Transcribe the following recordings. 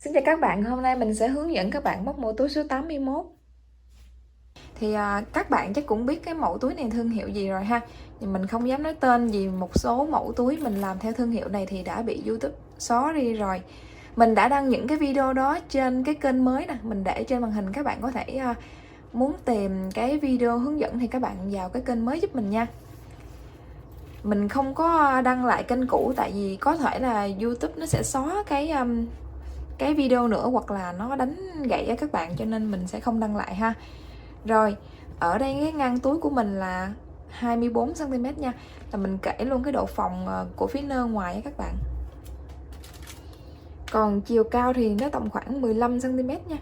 Xin chào các bạn, hôm nay mình sẽ hướng dẫn các bạn móc mẫu túi số 81. Thì các bạn chắc cũng biết cái mẫu túi này thương hiệu gì rồi ha. Nhưng mình không dám nói tên vì một số mẫu túi mình làm theo thương hiệu này thì đã bị YouTube xóa đi rồi. Mình đã đăng những cái video đó trên cái kênh mới nè, mình để trên màn hình, các bạn có thể muốn tìm cái video hướng dẫn thì các bạn vào cái kênh mới giúp mình nha. Mình không có đăng lại kênh cũ tại vì có thể là YouTube nó sẽ xóa cái video nữa hoặc là nó đánh gãy cho các bạn, cho nên mình sẽ không đăng lại ha. Rồi, ở đây cái ngăn túi của mình là 24 cm nha. Là mình kể luôn cái độ phồng của phía nơ ngoài á các bạn. Còn chiều cao thì nó tầm khoảng 15 cm nha.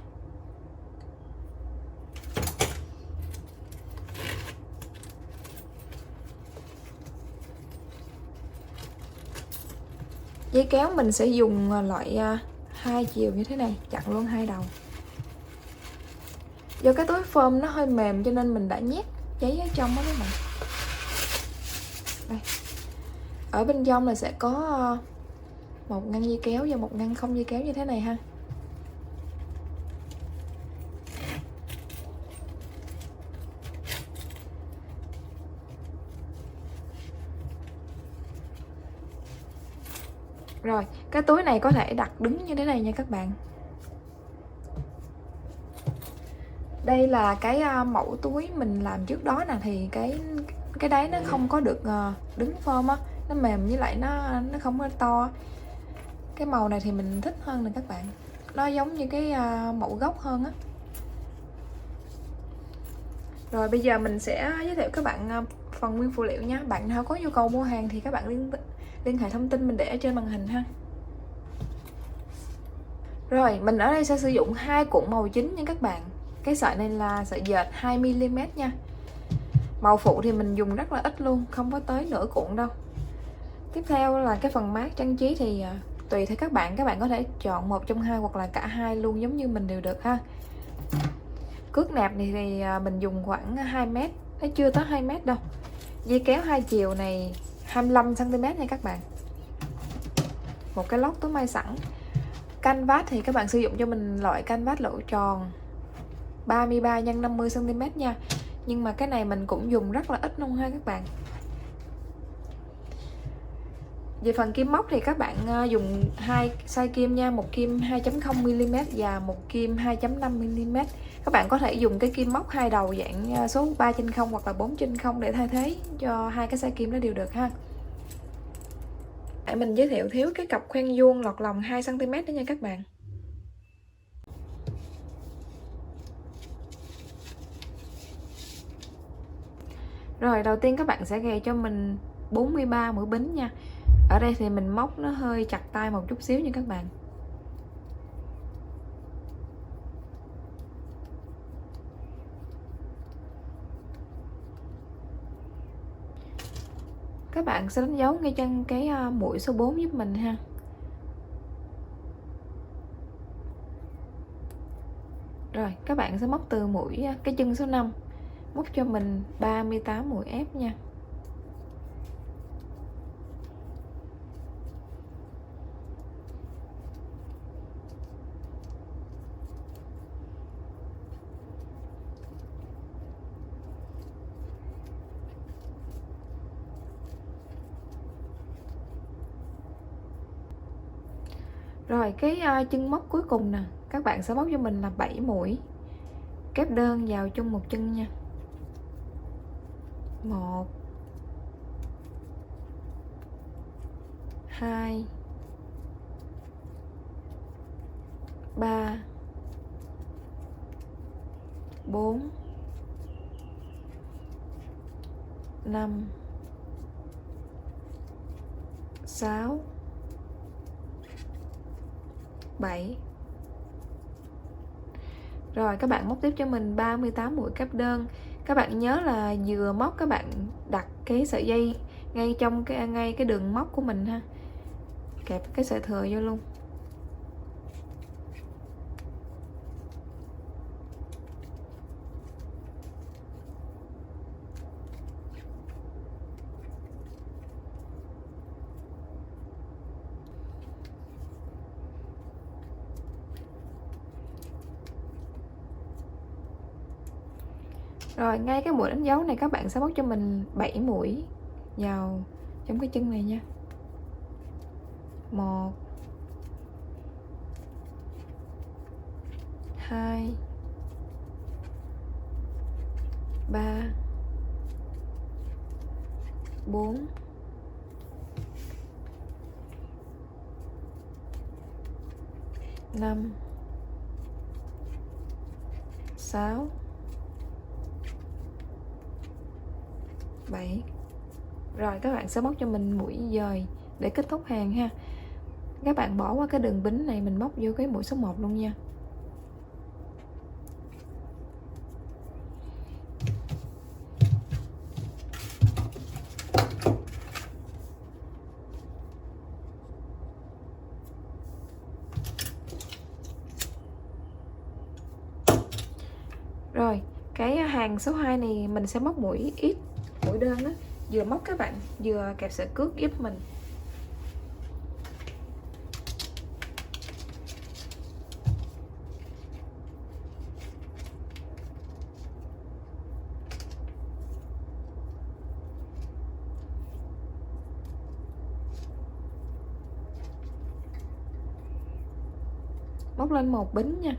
Dây kéo mình sẽ dùng loại hai chiều như thế này, chặn luôn hai đầu. Do cái túi phơm nó hơi mềm cho nên mình đã nhét giấy ở trong đó các bạn. Đây. Ở bên trong là sẽ có một ngăn dây kéo và một ngăn không dây kéo như thế này ha. Rồi, cái túi này có thể đặt đứng như thế này nha các bạn. Đây là cái mẫu túi mình làm trước đó nè, thì cái đáy nó không có được đứng phơm á, nó mềm với lại nó không có to. Cái màu này thì mình thích hơn nè các bạn, nó giống như cái mẫu gốc hơn á. Rồi bây giờ mình sẽ giới thiệu các bạn phần nguyên phụ liệu nha. Bạn nào có nhu cầu mua hàng thì các bạn liên hệ thông tin mình để ở trên màn hình ha. Rồi mình ở đây sẽ sử dụng 2 cuộn màu chính nha các bạn. Cái sợi này là sợi dệt 2mm nha. Màu phụ thì mình dùng rất là ít luôn, không có tới nửa cuộn đâu. Tiếp theo là cái phần mác trang trí thì tùy theo các bạn có thể chọn một trong hai hoặc là cả hai luôn, giống như mình đều được ha. Cước nạp này thì mình dùng khoảng 2m, nó chưa tới 2m đâu. Dây kéo hai chiều này 25cm nha các bạn. Một cái lót túi may sẵn. Canvas thì các bạn sử dụng cho mình loại canvas lỗ tròn 33 x 50cm nha. Nhưng mà cái này mình cũng dùng rất là ít luôn ha các bạn. Về phần kim móc thì các bạn dùng hai size kim nha, một kim 2.0mm và một kim 2.5mm. Các bạn có thể dùng cái kim móc hai đầu dạng số 3/0 hoặc là 4/0 để thay thế cho hai cái size kim đó đều được ha. Để mình giới thiệu thiếu cái cặp khoen vuông lọt lòng 2cm đó nha các bạn. Rồi đầu tiên các bạn sẽ gài cho mình 43 mũi bính nha. Ở đây thì mình móc nó hơi chặt tay một chút xíu nha các bạn. Các bạn sẽ đánh dấu ngay chân cái mũi số 4 giúp mình ha. Rồi các bạn sẽ móc từ mũi cái chân số 5, móc cho mình 38 mũi ép nha. Rồi cái chân móc cuối cùng nè, các bạn sẽ móc cho mình là 7 mũi kép đơn vào chung một chân nha. 1 2 3 4 5 6 7. Rồi các bạn móc tiếp cho mình 38 mũi kép đơn. Các bạn nhớ là vừa móc các bạn đặt cái sợi dây ngay trong cái đường móc của mình ha, kẹp cái sợi thừa vô luôn. Rồi ngay cái mũi đánh dấu này các bạn sẽ móc cho mình 7 mũi vào trong cái chân này nha. 1 2 3 4 5 6 7. Rồi các bạn sẽ móc cho mình mũi dời để kết thúc hàng ha. Các bạn bỏ qua cái đường bính này, mình móc vô cái mũi số 1 luôn nha. Rồi, cái hàng số 2 này mình sẽ móc mũi ít, mũi đơn á, vừa móc các bạn, vừa kẹp sợi cước giúp mình. Móc lên một bính nha.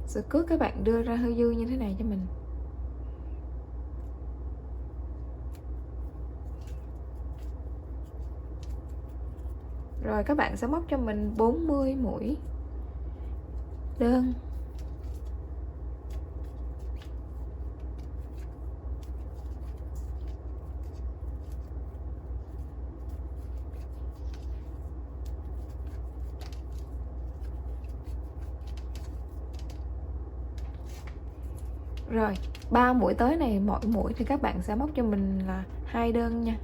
Sợi cước các bạn đưa ra hơi dư như thế này cho mình. Rồi các bạn sẽ móc cho mình 40 mũi đơn. Rồi 3 mũi tới này, mỗi mũi thì các bạn sẽ móc cho mình là 2 đơn nha.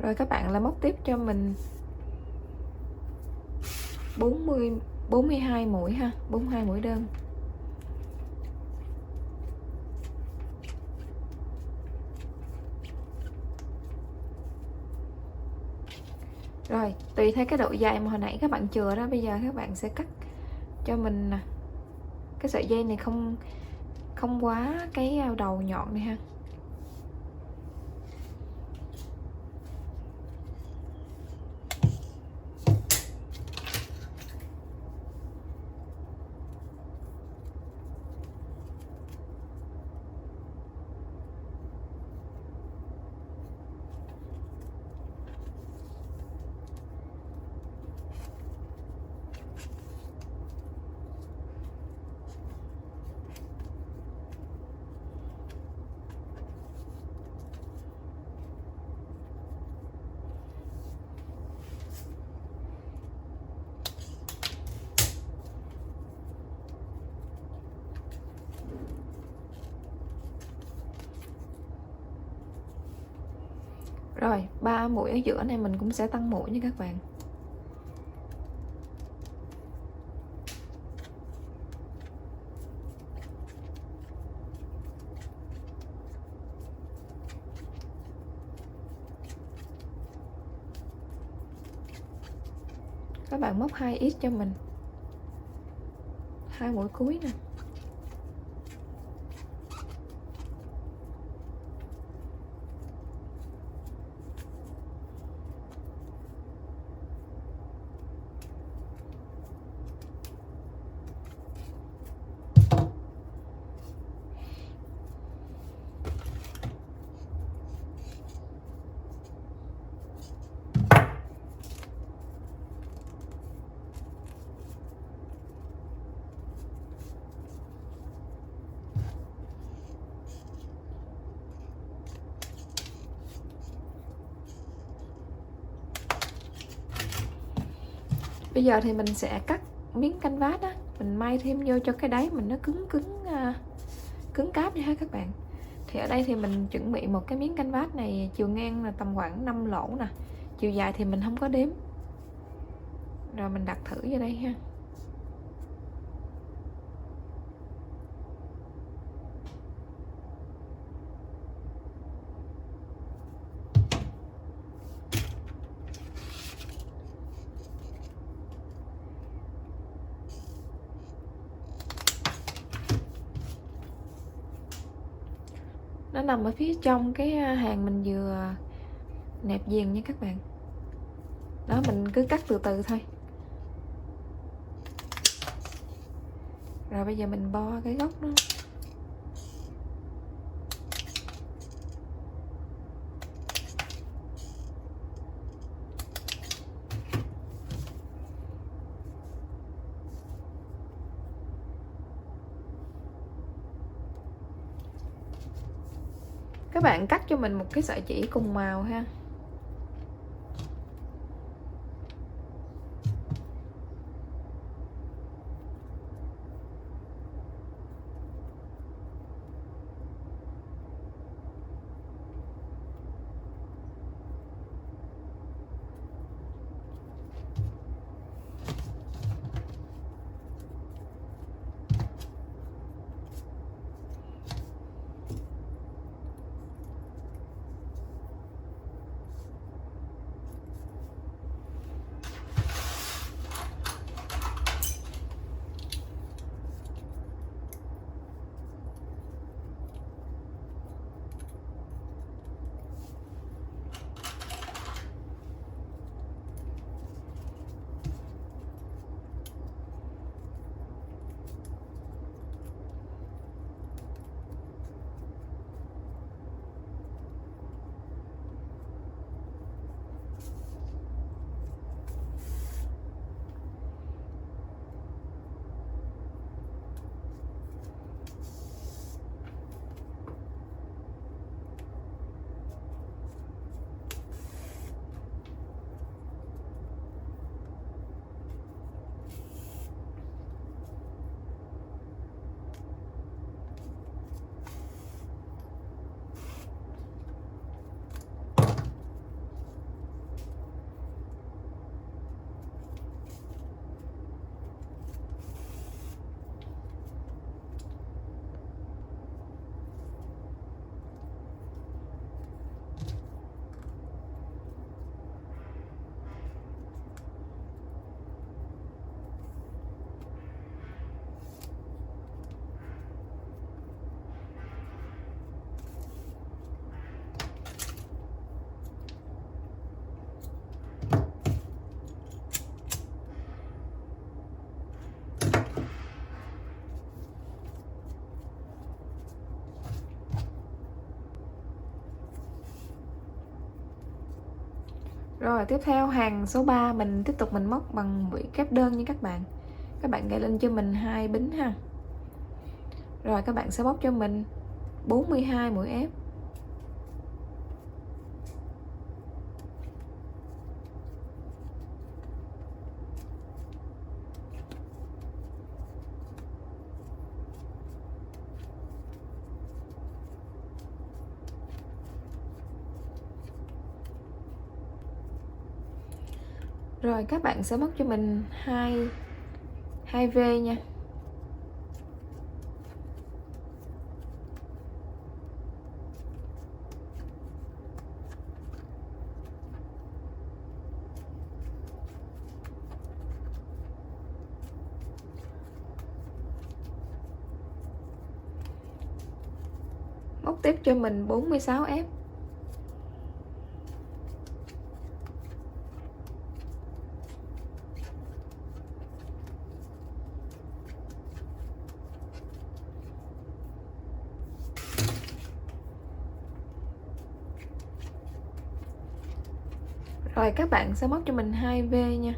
Rồi các bạn lại móc tiếp cho mình 42 mũi ha, 42 mũi đơn. Rồi, tùy theo cái độ dài mà hồi nãy các bạn chừa đó, bây giờ các bạn sẽ cắt cho mình nè. Cái sợi dây này không quá cái đầu nhọn này ha. Rồi 3 mũi ở giữa này mình cũng sẽ tăng mũi nha các bạn. Các bạn móc 2 ít cho mình, 2 mũi cuối nè. Bây giờ thì mình sẽ cắt miếng canvas á, mình may thêm vô cho cái đáy mình nó cứng cứng cứng cáp nha các bạn. Thì ở đây thì mình chuẩn bị một cái miếng canvas này, chiều ngang là tầm khoảng 5 lỗ nè, chiều dài thì mình không có đếm. Rồi mình đặt thử vô đây ha. Nó nằm ở phía trong cái hàng mình vừa nẹp viền nha các bạn. Đó, mình cứ cắt từ từ thôi. Rồi bây giờ mình bo cái góc nó. Các bạn cắt cho mình một cái sợi chỉ cùng màu ha. Rồi tiếp theo hàng số 3 mình tiếp tục mình móc bằng mũi kép đơn nha các bạn. Các bạn gài lên cho mình 2 bính ha. Rồi các bạn sẽ móc cho mình 42 mũi ép. Rồi các bạn sẽ móc cho mình 2V nha. Móc tiếp cho mình 46F. Rồi các bạn sẽ móc cho mình 2V nha.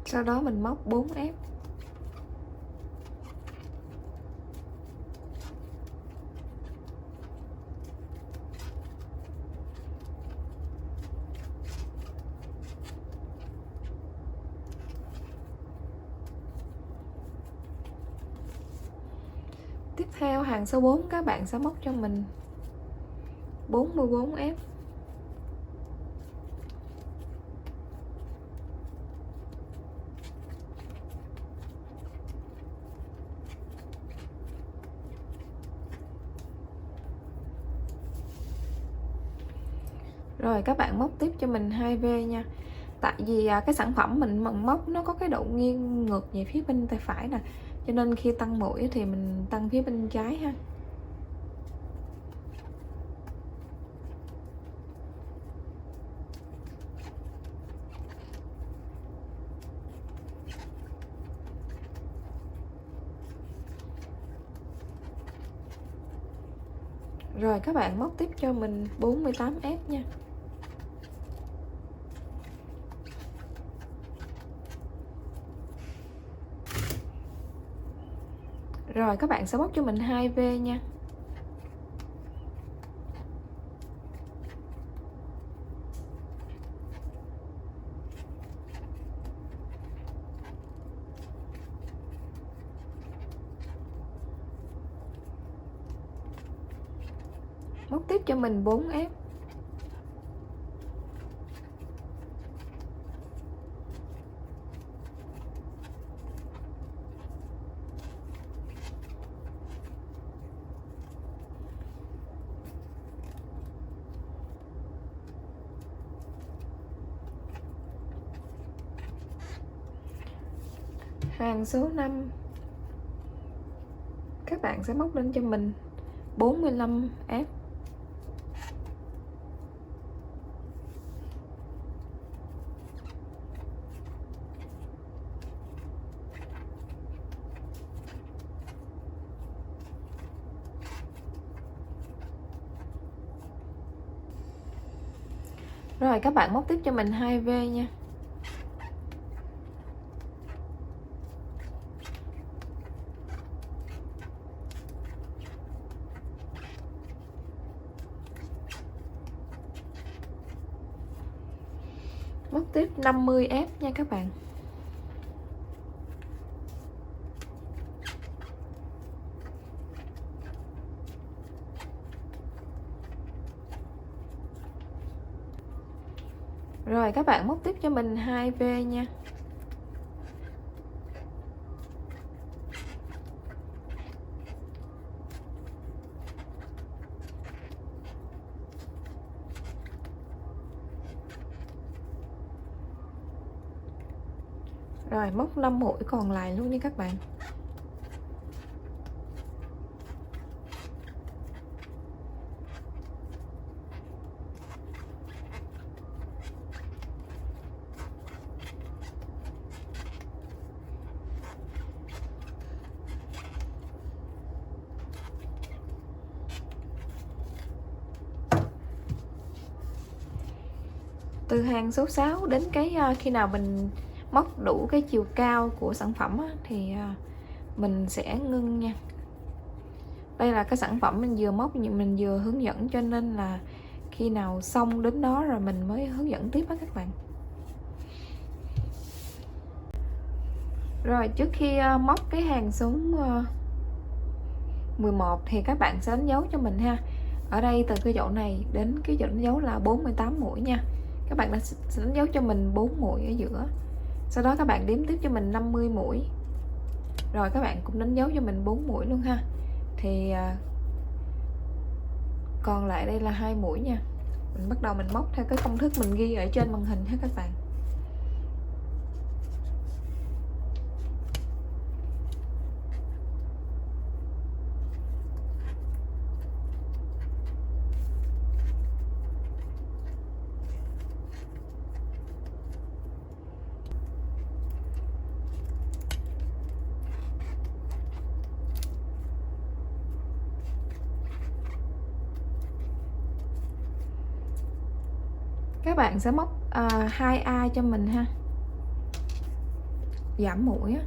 Sau đó mình móc 4F. Tiếp theo hàng số 4 các bạn sẽ móc cho mình 44 ép. Rồi các bạn móc tiếp cho mình 2V nha. Tại vì cái sản phẩm mình móc nó có cái độ nghiêng ngược về phía bên tay phải nè, cho nên khi tăng mũi thì mình tăng phía bên trái ha. Rồi các bạn móc tiếp cho mình 48 ép nha. Rồi các bạn sẽ móc cho mình 2V nha. Móc tiếp cho mình 4 ép. Hàng số 5 các bạn sẽ móc lên cho mình 45 ép. Rồi các bạn móc tiếp cho mình 2V nha. Móc tiếp 50 ép nha các bạn. Rồi các bạn móc tiếp cho mình 2V nha. Rồi móc 5 mũi còn lại luôn nha các bạn. Từ hàng số 6 đến cái khi nào mình móc đủ cái chiều cao của sản phẩm á, thì mình sẽ ngưng nha. Đây là cái sản phẩm mình vừa móc mình vừa hướng dẫn, cho nên là khi nào xong đến đó rồi mình mới hướng dẫn tiếp á các bạn. Rồi trước khi móc cái hàng số 11 thì các bạn sẽ đánh dấu cho mình ha. Ở đây từ cái chỗ này đến cái chỗ đánh dấu là 48 mũi nha. Các bạn sẽ đánh dấu cho mình 4 mũi ở giữa. Sau đó các bạn đếm tiếp cho mình 50 mũi. Rồi các bạn cũng đánh dấu cho mình 4 mũi luôn ha. Thì còn lại đây là 2 mũi nha. Mình bắt đầu mình móc theo cái công thức mình ghi ở trên màn hình ha các bạn. Các bạn sẽ móc 2A cho mình ha, giảm mũi á.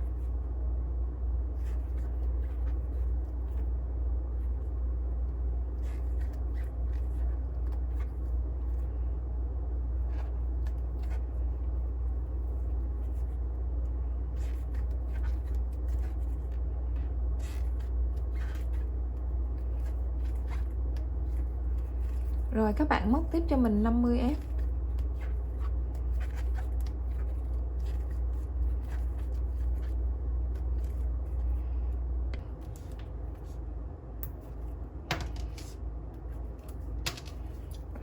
Rồi các bạn móc tiếp cho mình 50 ép.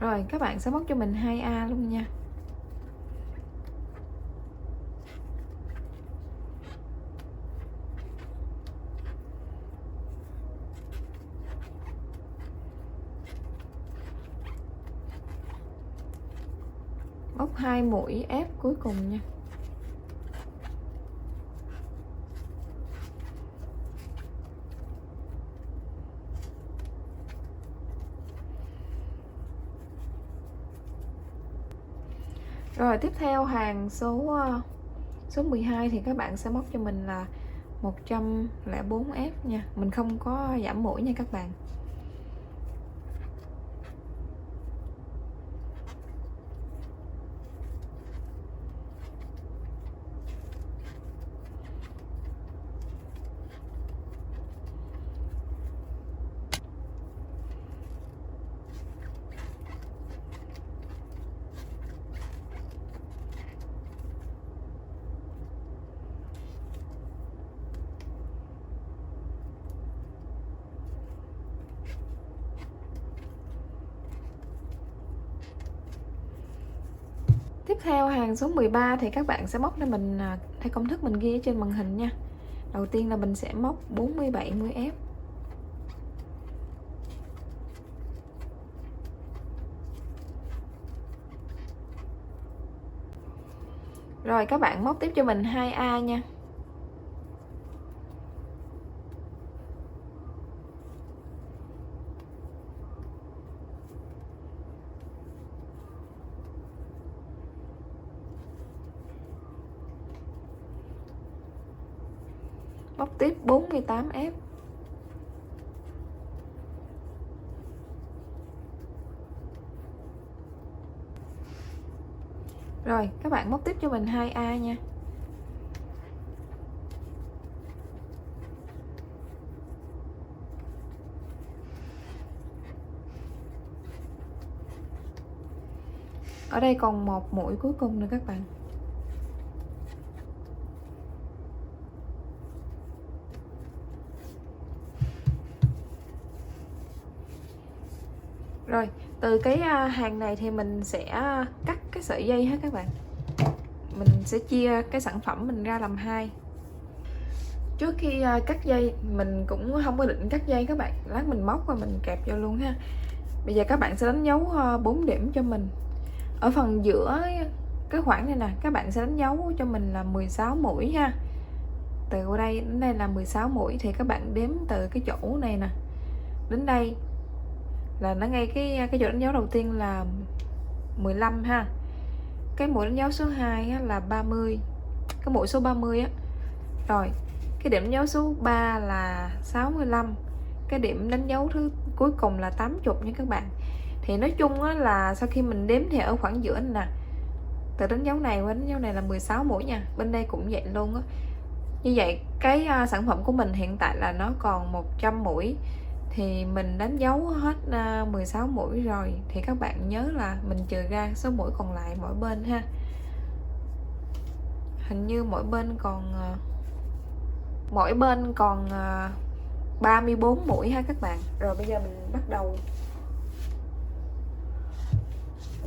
Rồi các bạn sẽ móc cho mình 2A luôn nha. Móc 2 mũi ép cuối cùng nha. Rồi tiếp theo hàng số 12 thì các bạn sẽ móc cho mình là 104 ép nha. Mình không có giảm mũi nha các bạn. Tiếp theo hàng số 13 thì các bạn sẽ móc cho mình theo công thức mình ghi ở trên màn hình nha. Đầu tiên là mình sẽ móc 47 mũi ép. Rồi các bạn móc tiếp cho mình 2A nha. Móc tiếp 48 ép. Rồi các bạn móc tiếp cho mình 2A nha. Ở đây còn một mũi cuối cùng nữa các bạn. Rồi từ cái hàng này thì mình sẽ cắt cái sợi dây ha các bạn. Mình sẽ chia cái sản phẩm mình ra làm hai. Trước khi cắt dây mình cũng không có định cắt dây các bạn, lát mình móc và mình kẹp vô luôn ha. Bây giờ các bạn sẽ đánh dấu 4 điểm cho mình. Ở phần giữa cái khoảng này nè, các bạn sẽ đánh dấu cho mình là 16 mũi ha. Từ đây đến đây là 16 mũi thì các bạn đếm từ cái chỗ này nè đến đây là nó ngay cái chỗ đánh dấu đầu tiên là 15 ha. Cái mũi đánh dấu số 2 á, là 30. Cái mũi số 30 á. Rồi, cái điểm đánh dấu số 3 là 65. Cái điểm đánh dấu thứ cuối cùng là 80 nha các bạn. Thì nói chung á, là sau khi mình đếm thì ở khoảng giữa này nè, từ đánh dấu này qua đánh dấu này là 16 mũi nha. Bên đây cũng vậy luôn á. Như vậy cái sản phẩm của mình hiện tại là nó còn 100 mũi. Thì mình đánh dấu hết 16 mũi rồi. Thì các bạn nhớ là mình trừ ra số mũi còn lại mỗi bên ha. Hình như mỗi bên còn 34 mũi ha các bạn. Rồi bây giờ mình bắt đầu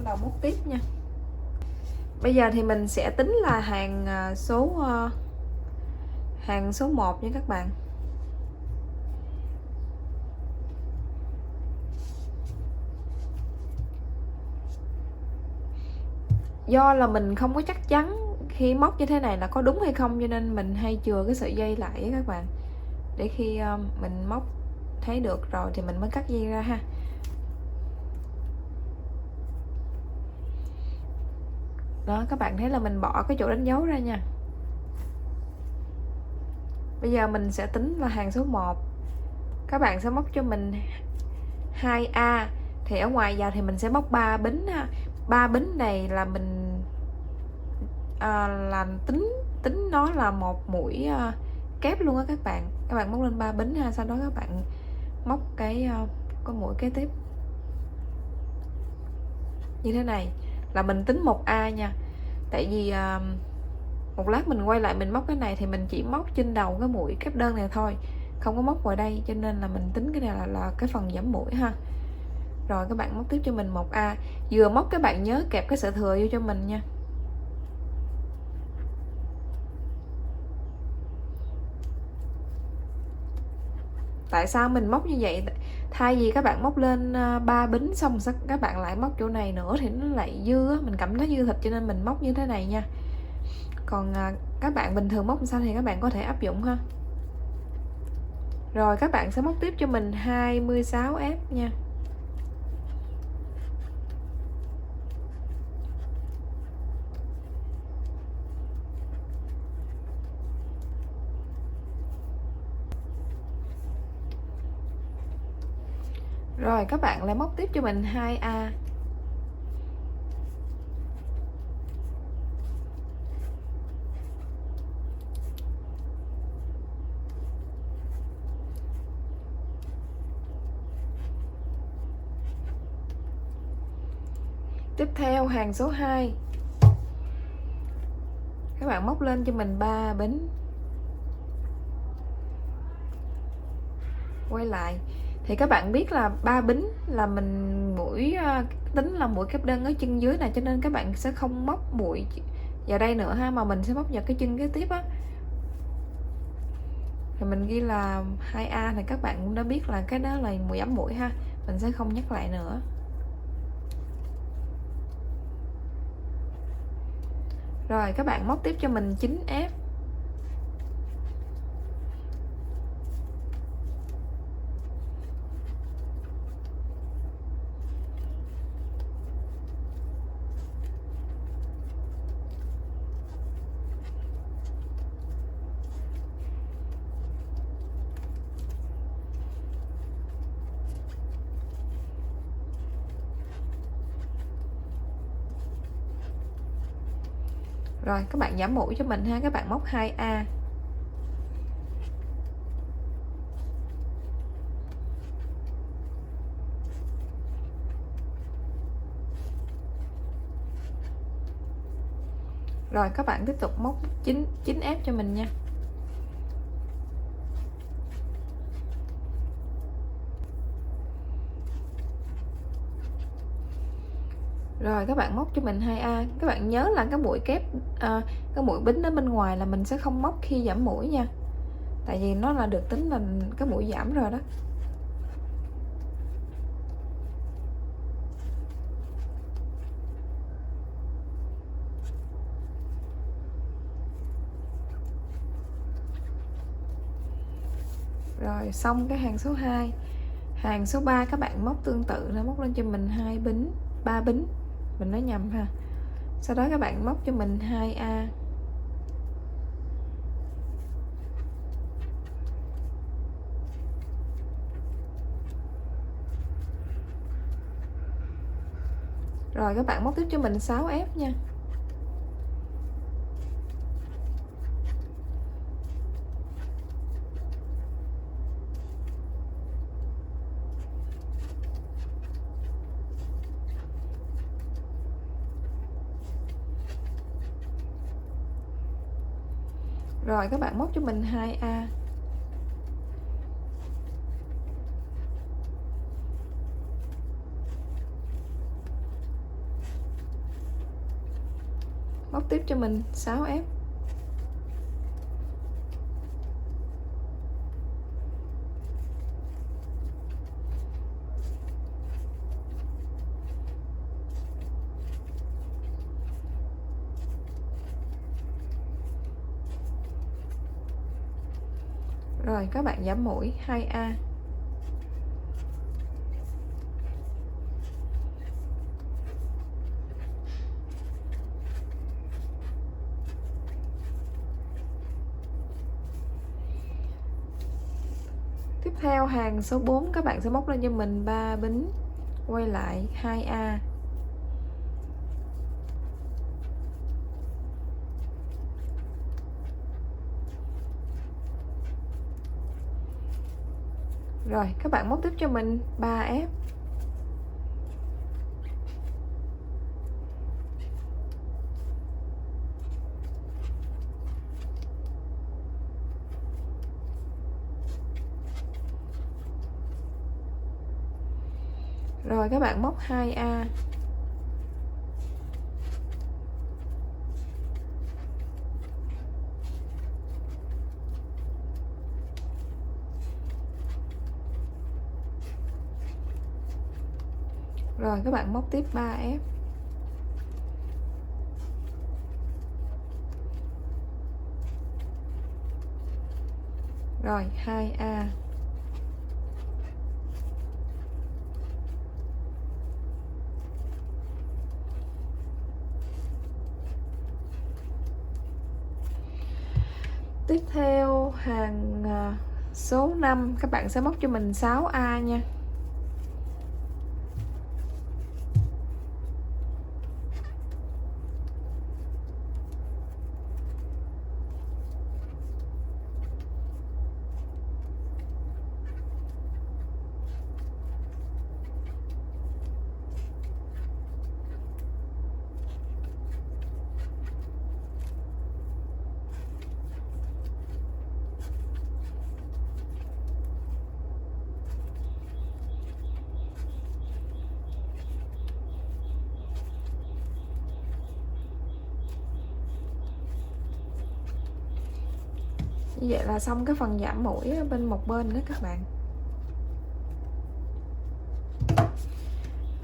móc tiếp nha. Bây giờ thì mình sẽ tính là hàng số 1 nha các bạn. Do là mình không có chắc chắn khi móc như thế này là có đúng hay không, cho nên mình hay chừa cái sợi dây lại với các bạn, để khi mình móc thấy được rồi thì mình mới cắt dây ra ha. Đó, các bạn thấy là mình bỏ cái chỗ đánh dấu ra nha. Bây giờ mình sẽ tính là hàng số 1. Các bạn sẽ móc cho mình 2A. Thì ở ngoài vào thì mình sẽ móc 3 bính ha. 3 bính này là mình là tính nó là một mũi kép luôn á các bạn. Các bạn móc lên 3 bính ha, sau đó các bạn móc cái mũi kế tiếp. như thế này là mình tính 1A nha. Tại vì một lát mình quay lại mình móc cái này thì mình chỉ móc trên đầu cái mũi kép đơn này thôi, không có móc ngoài đây, cho nên là mình tính cái này là cái phần giảm mũi ha. Rồi các bạn móc tiếp cho mình 1A. Vừa móc các bạn nhớ kẹp cái sợi thừa vô cho mình nha. Tại sao mình móc như vậy? Thay vì các bạn móc lên 3 bính xong rồi các bạn lại móc chỗ này nữa thì nó lại dư á, mình cảm thấy dư thịt cho nên mình móc như thế này nha. Còn các bạn bình thường móc sao thì các bạn có thể áp dụng ha. Rồi các bạn sẽ móc tiếp cho mình 26F nha. Rồi các bạn lại móc tiếp cho mình 2A. Tiếp theo hàng số 2. Các bạn móc lên cho mình 3 bính. Quay lại. Thì các bạn biết là 3 bính là mình mũi tính là mũi kép đơn ở chân dưới này, cho nên các bạn sẽ không móc mũi vào đây nữa ha, mà mình sẽ móc vào cái chân kế tiếp á. Thì mình ghi là 2A thì các bạn cũng đã biết là cái đó là mũi ấm mũi ha, mình sẽ không nhắc lại nữa. Rồi các bạn móc tiếp cho mình 9F. Rồi các bạn giảm mũi cho mình ha, các bạn móc 2A. Rồi các bạn tiếp tục móc 9F cho mình nha. Rồi các bạn móc cho mình 2A. Các bạn nhớ là cái mũi kép cái mũi bính ở bên ngoài là mình sẽ không móc khi giảm mũi nha. Tại vì nó là được tính là cái mũi giảm rồi đó. Rồi xong cái hàng số 2. Hàng số 3 các bạn móc tương tự, nó móc lên cho mình 2 bính, 3 bính. Mình nói nhầm ha. Sau đó các bạn móc cho mình 2A. Rồi các bạn móc tiếp cho mình 6F nha. Rồi các bạn móc cho mình 2A. Móc tiếp cho mình 6F. Rồi các bạn giảm mũi 2A. Tiếp theo hàng số 4 các bạn sẽ móc lên cho mình 3 bính, quay lại 2A. Rồi, các bạn móc tiếp cho mình 3F. Rồi các bạn móc 2A. Rồi các bạn móc tiếp 3F. Rồi 2A. Tiếp theo hàng số 5 các bạn sẽ móc cho mình 6A nha. Như vậy là xong cái phần giảm mũi ở bên một bên đó các bạn.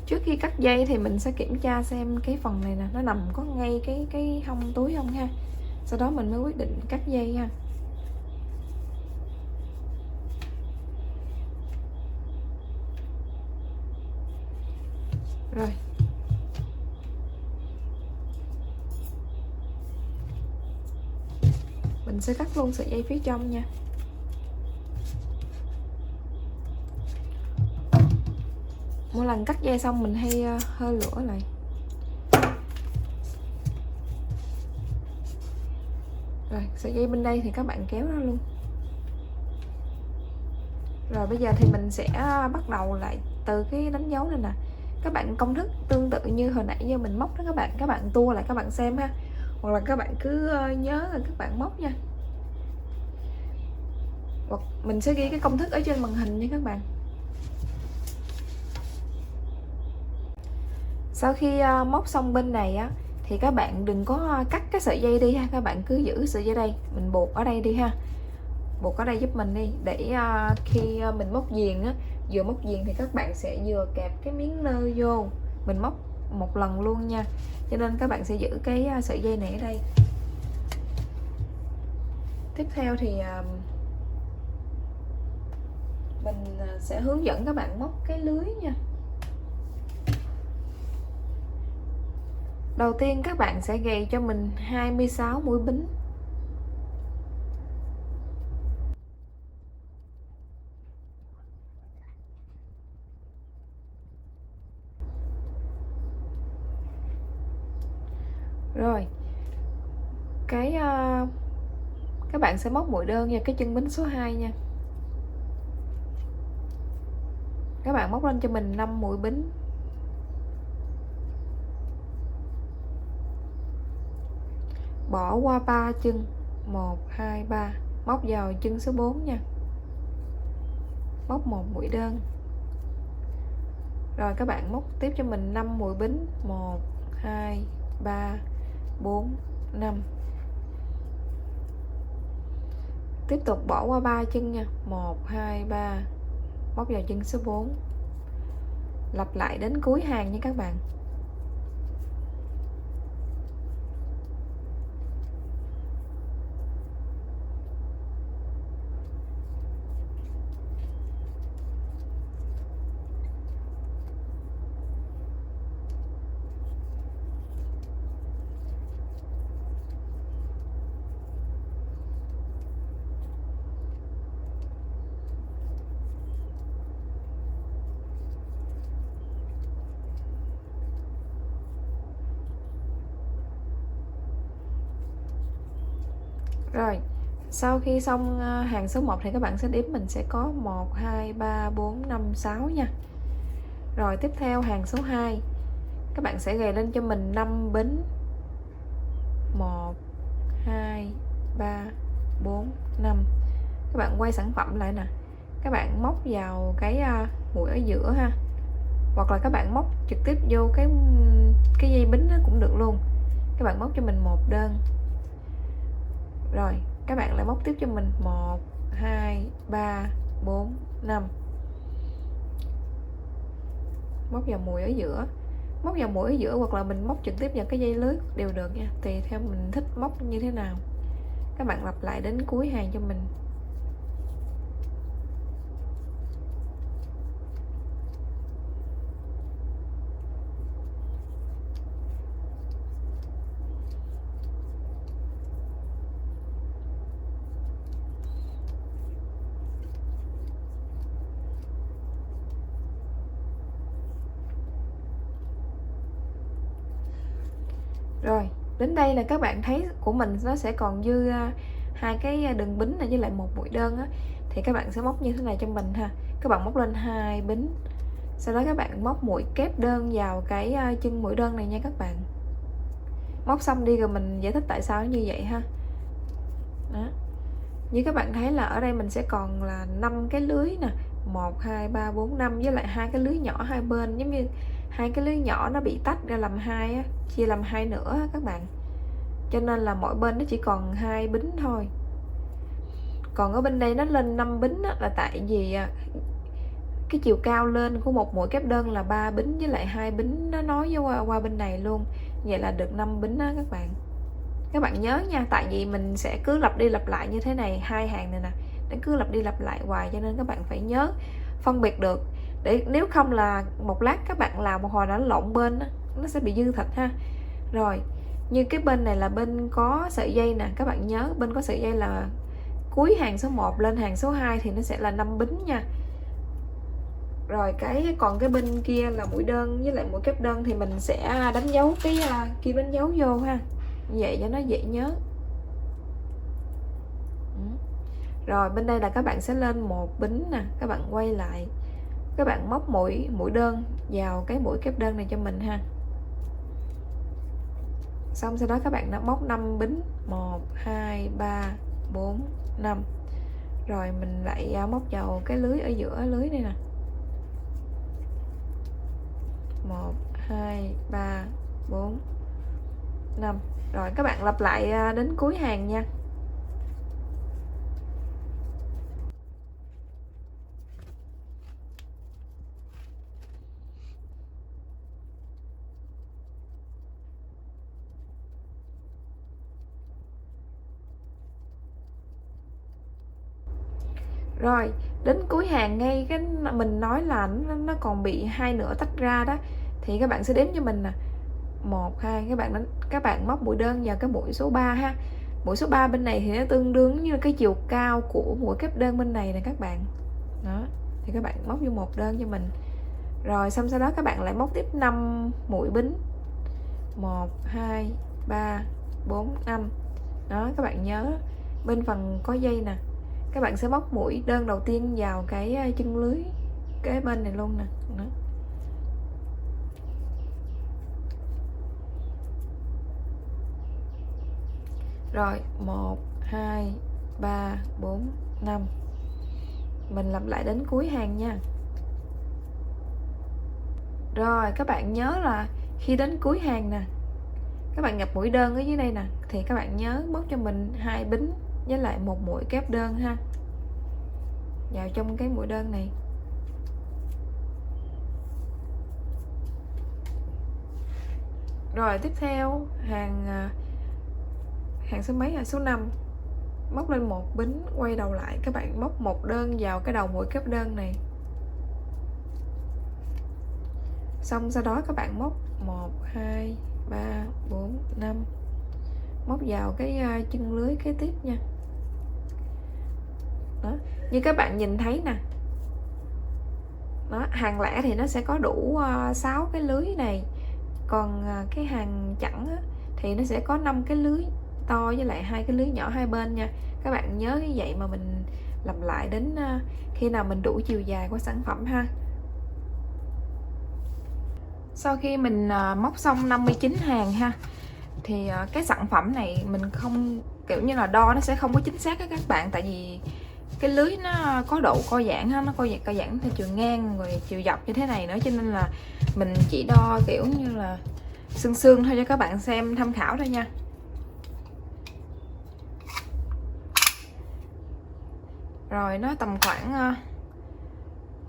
Trước khi cắt dây thì mình sẽ kiểm tra xem cái phần này nè, nó nằm có ngay cái hông túi không ha. Sau đó mình mới quyết định cắt dây ha. Rồi. Mình sẽ cắt luôn sợi dây phía trong nha. Mỗi lần cắt dây xong mình hay hơi lửa lại. Rồi sợi dây bên đây thì các bạn kéo ra luôn. Rồi bây giờ thì mình sẽ bắt đầu lại từ cái đánh dấu này nè. Các bạn công thức tương tự như hồi nãy giờ mình móc đó các bạn tua lại các bạn xem ha. Hoặc là các bạn cứ nhớ là các bạn móc nha. Hoặc mình sẽ ghi cái công thức ở trên màn hình nha các bạn. Sau khi móc xong bên này á thì các bạn đừng có cắt cái sợi dây đi ha, các bạn cứ giữ sợi dây đây, mình buộc ở đây đi ha. Buộc ở đây giúp mình đi để khi mình móc viền á, vừa móc viền thì các bạn sẽ vừa kẹp cái miếng nơ vô. Mình móc một lần luôn nha. Cho nên các bạn sẽ giữ cái sợi dây này ở đây. Tiếp theo thì mình sẽ hướng dẫn các bạn móc cái lưới nha. Đầu tiên các bạn sẽ gầy cho mình 26 mũi bính. Rồi các bạn sẽ móc mũi đơn nha, cái chân bính số 2 nha. Các bạn móc lên cho mình 5 mũi bính. Bỏ qua 3 chân 1, 2, 3, móc vào chân số 4 nha. Móc một mũi đơn. Rồi các bạn móc tiếp cho mình 5 mũi bính 1, 2, 3, 4, 5. Tiếp tục bỏ qua 3 chân nha 1, 2, 3, móc vào chân số 4. Lặp lại đến cuối hàng nha các bạn. Rồi, sau khi xong hàng số 1 thì các bạn sẽ đếm mình sẽ có 1, 2, 3, 4, 5, 6 nha. Rồi tiếp theo hàng số 2. Các bạn sẽ gầy lên cho mình 5 bính. 1, 2, 3, 4, 5. Các bạn quay sản phẩm lại nè. Các bạn móc vào cái mũi ở giữa ha. hoặc là các bạn móc trực tiếp vô cái dây bính nó cũng được luôn. Các bạn móc cho mình 1 đơn, rồi các bạn lại móc tiếp cho mình 1 2 3 4 5, móc vào mũi ở giữa, móc vào mũi ở giữa, hoặc là mình móc trực tiếp vào cái dây lưới đều được nha, tùy theo mình thích móc như thế nào. Các bạn lặp lại đến cuối hàng cho mình. Rồi, đến đây là các bạn thấy của mình nó sẽ còn dư 2 cái đường bính này với lại 1 mũi đơn á, thì các bạn sẽ móc như thế này cho mình ha. Các bạn móc lên 2 bính, sau đó các bạn móc mũi kép đơn vào cái chân mũi đơn này nha các bạn. Móc xong đi rồi mình giải thích tại sao nó như vậy ha. Đó. Như các bạn thấy là ở đây mình sẽ còn là 5 cái lưới nè, 1 2 3 4 5 với lại 2 cái lưới nhỏ hai bên, giống như 2 cái lưới nhỏ nó bị tách ra làm 2 á, chia làm 2 nửa á các bạn. Cho nên là mỗi bên nó chỉ còn 2 bính thôi. Còn ở bên đây nó lên 5 bính á, là tại vì cái chiều cao lên của một mũi kép đơn là 3 bính với lại 2 bính nó nối với qua bên này luôn. Vậy là được 5 bính đó các bạn. Các bạn nhớ nha, tại vì mình sẽ cứ lặp đi lặp lại như thế này, 2 hàng này nè, nó cứ lặp đi lặp lại hoài, cho nên các bạn phải nhớ phân biệt được, để nếu không là một lát các bạn làm một hồi nó lộn bên đó, nó sẽ bị dư thịt ha. Rồi, như cái bên này là bên có sợi dây nè, các bạn nhớ bên có sợi dây là cuối hàng số 1 lên hàng số 2 thì nó sẽ là 5 bính nha. Rồi còn cái bên kia là mũi đơn với lại mũi kép đơn thì mình sẽ đánh dấu cái kim đánh dấu vô ha, như vậy cho nó dễ nhớ. Rồi bên đây là các bạn sẽ lên 1 bính nè, các bạn quay lại, các bạn móc mũi đơn vào cái mũi kép đơn này cho mình ha. Xong sau đó các bạn đã móc 5 bính, 1 2 3 4 5. Rồi mình lại móc vào cái lưới ở giữa lưới này nè, 1 2 3 4 5. Rồi các bạn lặp lại đến cuối hàng nha. Rồi đến cuối hàng ngay cái mình nói là nó còn bị 2 nửa tách ra đó, thì các bạn sẽ đếm cho mình nè, 1 2, các bạn móc mũi đơn vào cái mũi số 3 ha. Mũi số 3 bên này thì nó tương đương như cái chiều cao của mũi kép đơn bên này nè các bạn. Đó, thì các bạn móc vô 1 đơn cho mình. Rồi xong sau đó các bạn lại móc tiếp 5 mũi bính, 1 2 3 4 5. Đó, các bạn nhớ bên phần có dây nè, các bạn sẽ móc mũi đơn đầu tiên vào cái chân lưới cái bên này luôn nè. Đó. Rồi 1 2 3 4 5. Mình lặp lại đến cuối hàng nha. Rồi các bạn nhớ là khi đến cuối hàng nè, các bạn nhập mũi đơn ở dưới đây nè, thì các bạn nhớ móc cho mình 2 bính với lại 1 mũi kép đơn ha, vào trong cái mũi đơn này. Rồi tiếp theo hàng số mấy, số 5, móc lên 1 bính, quay đầu lại, các bạn móc 1 đơn vào cái đầu mũi kép đơn này. Xong sau đó các bạn móc 1 2 3 4 5, móc vào cái chân lưới kế tiếp nha. Đó, như các bạn nhìn thấy nè, đó, hàng lẻ thì nó sẽ có đủ 6 cái lưới này, còn cái hàng chẵn á, thì nó sẽ có 5 cái lưới to với lại 2 cái lưới nhỏ hai bên nha. Các bạn nhớ như vậy mà mình làm lại đến khi nào mình đủ chiều dài của sản phẩm ha. Sau khi mình móc xong 59 hàng ha, thì cái sản phẩm này mình không kiểu như là đo nó sẽ không có chính xác á các bạn, tại vì cái lưới nó có độ co giãn ha, nó co giãn theo chiều ngang rồi chiều dọc như thế này nữa, cho nên là mình chỉ đo kiểu như là xương xương thôi cho các bạn xem tham khảo thôi nha. Rồi nó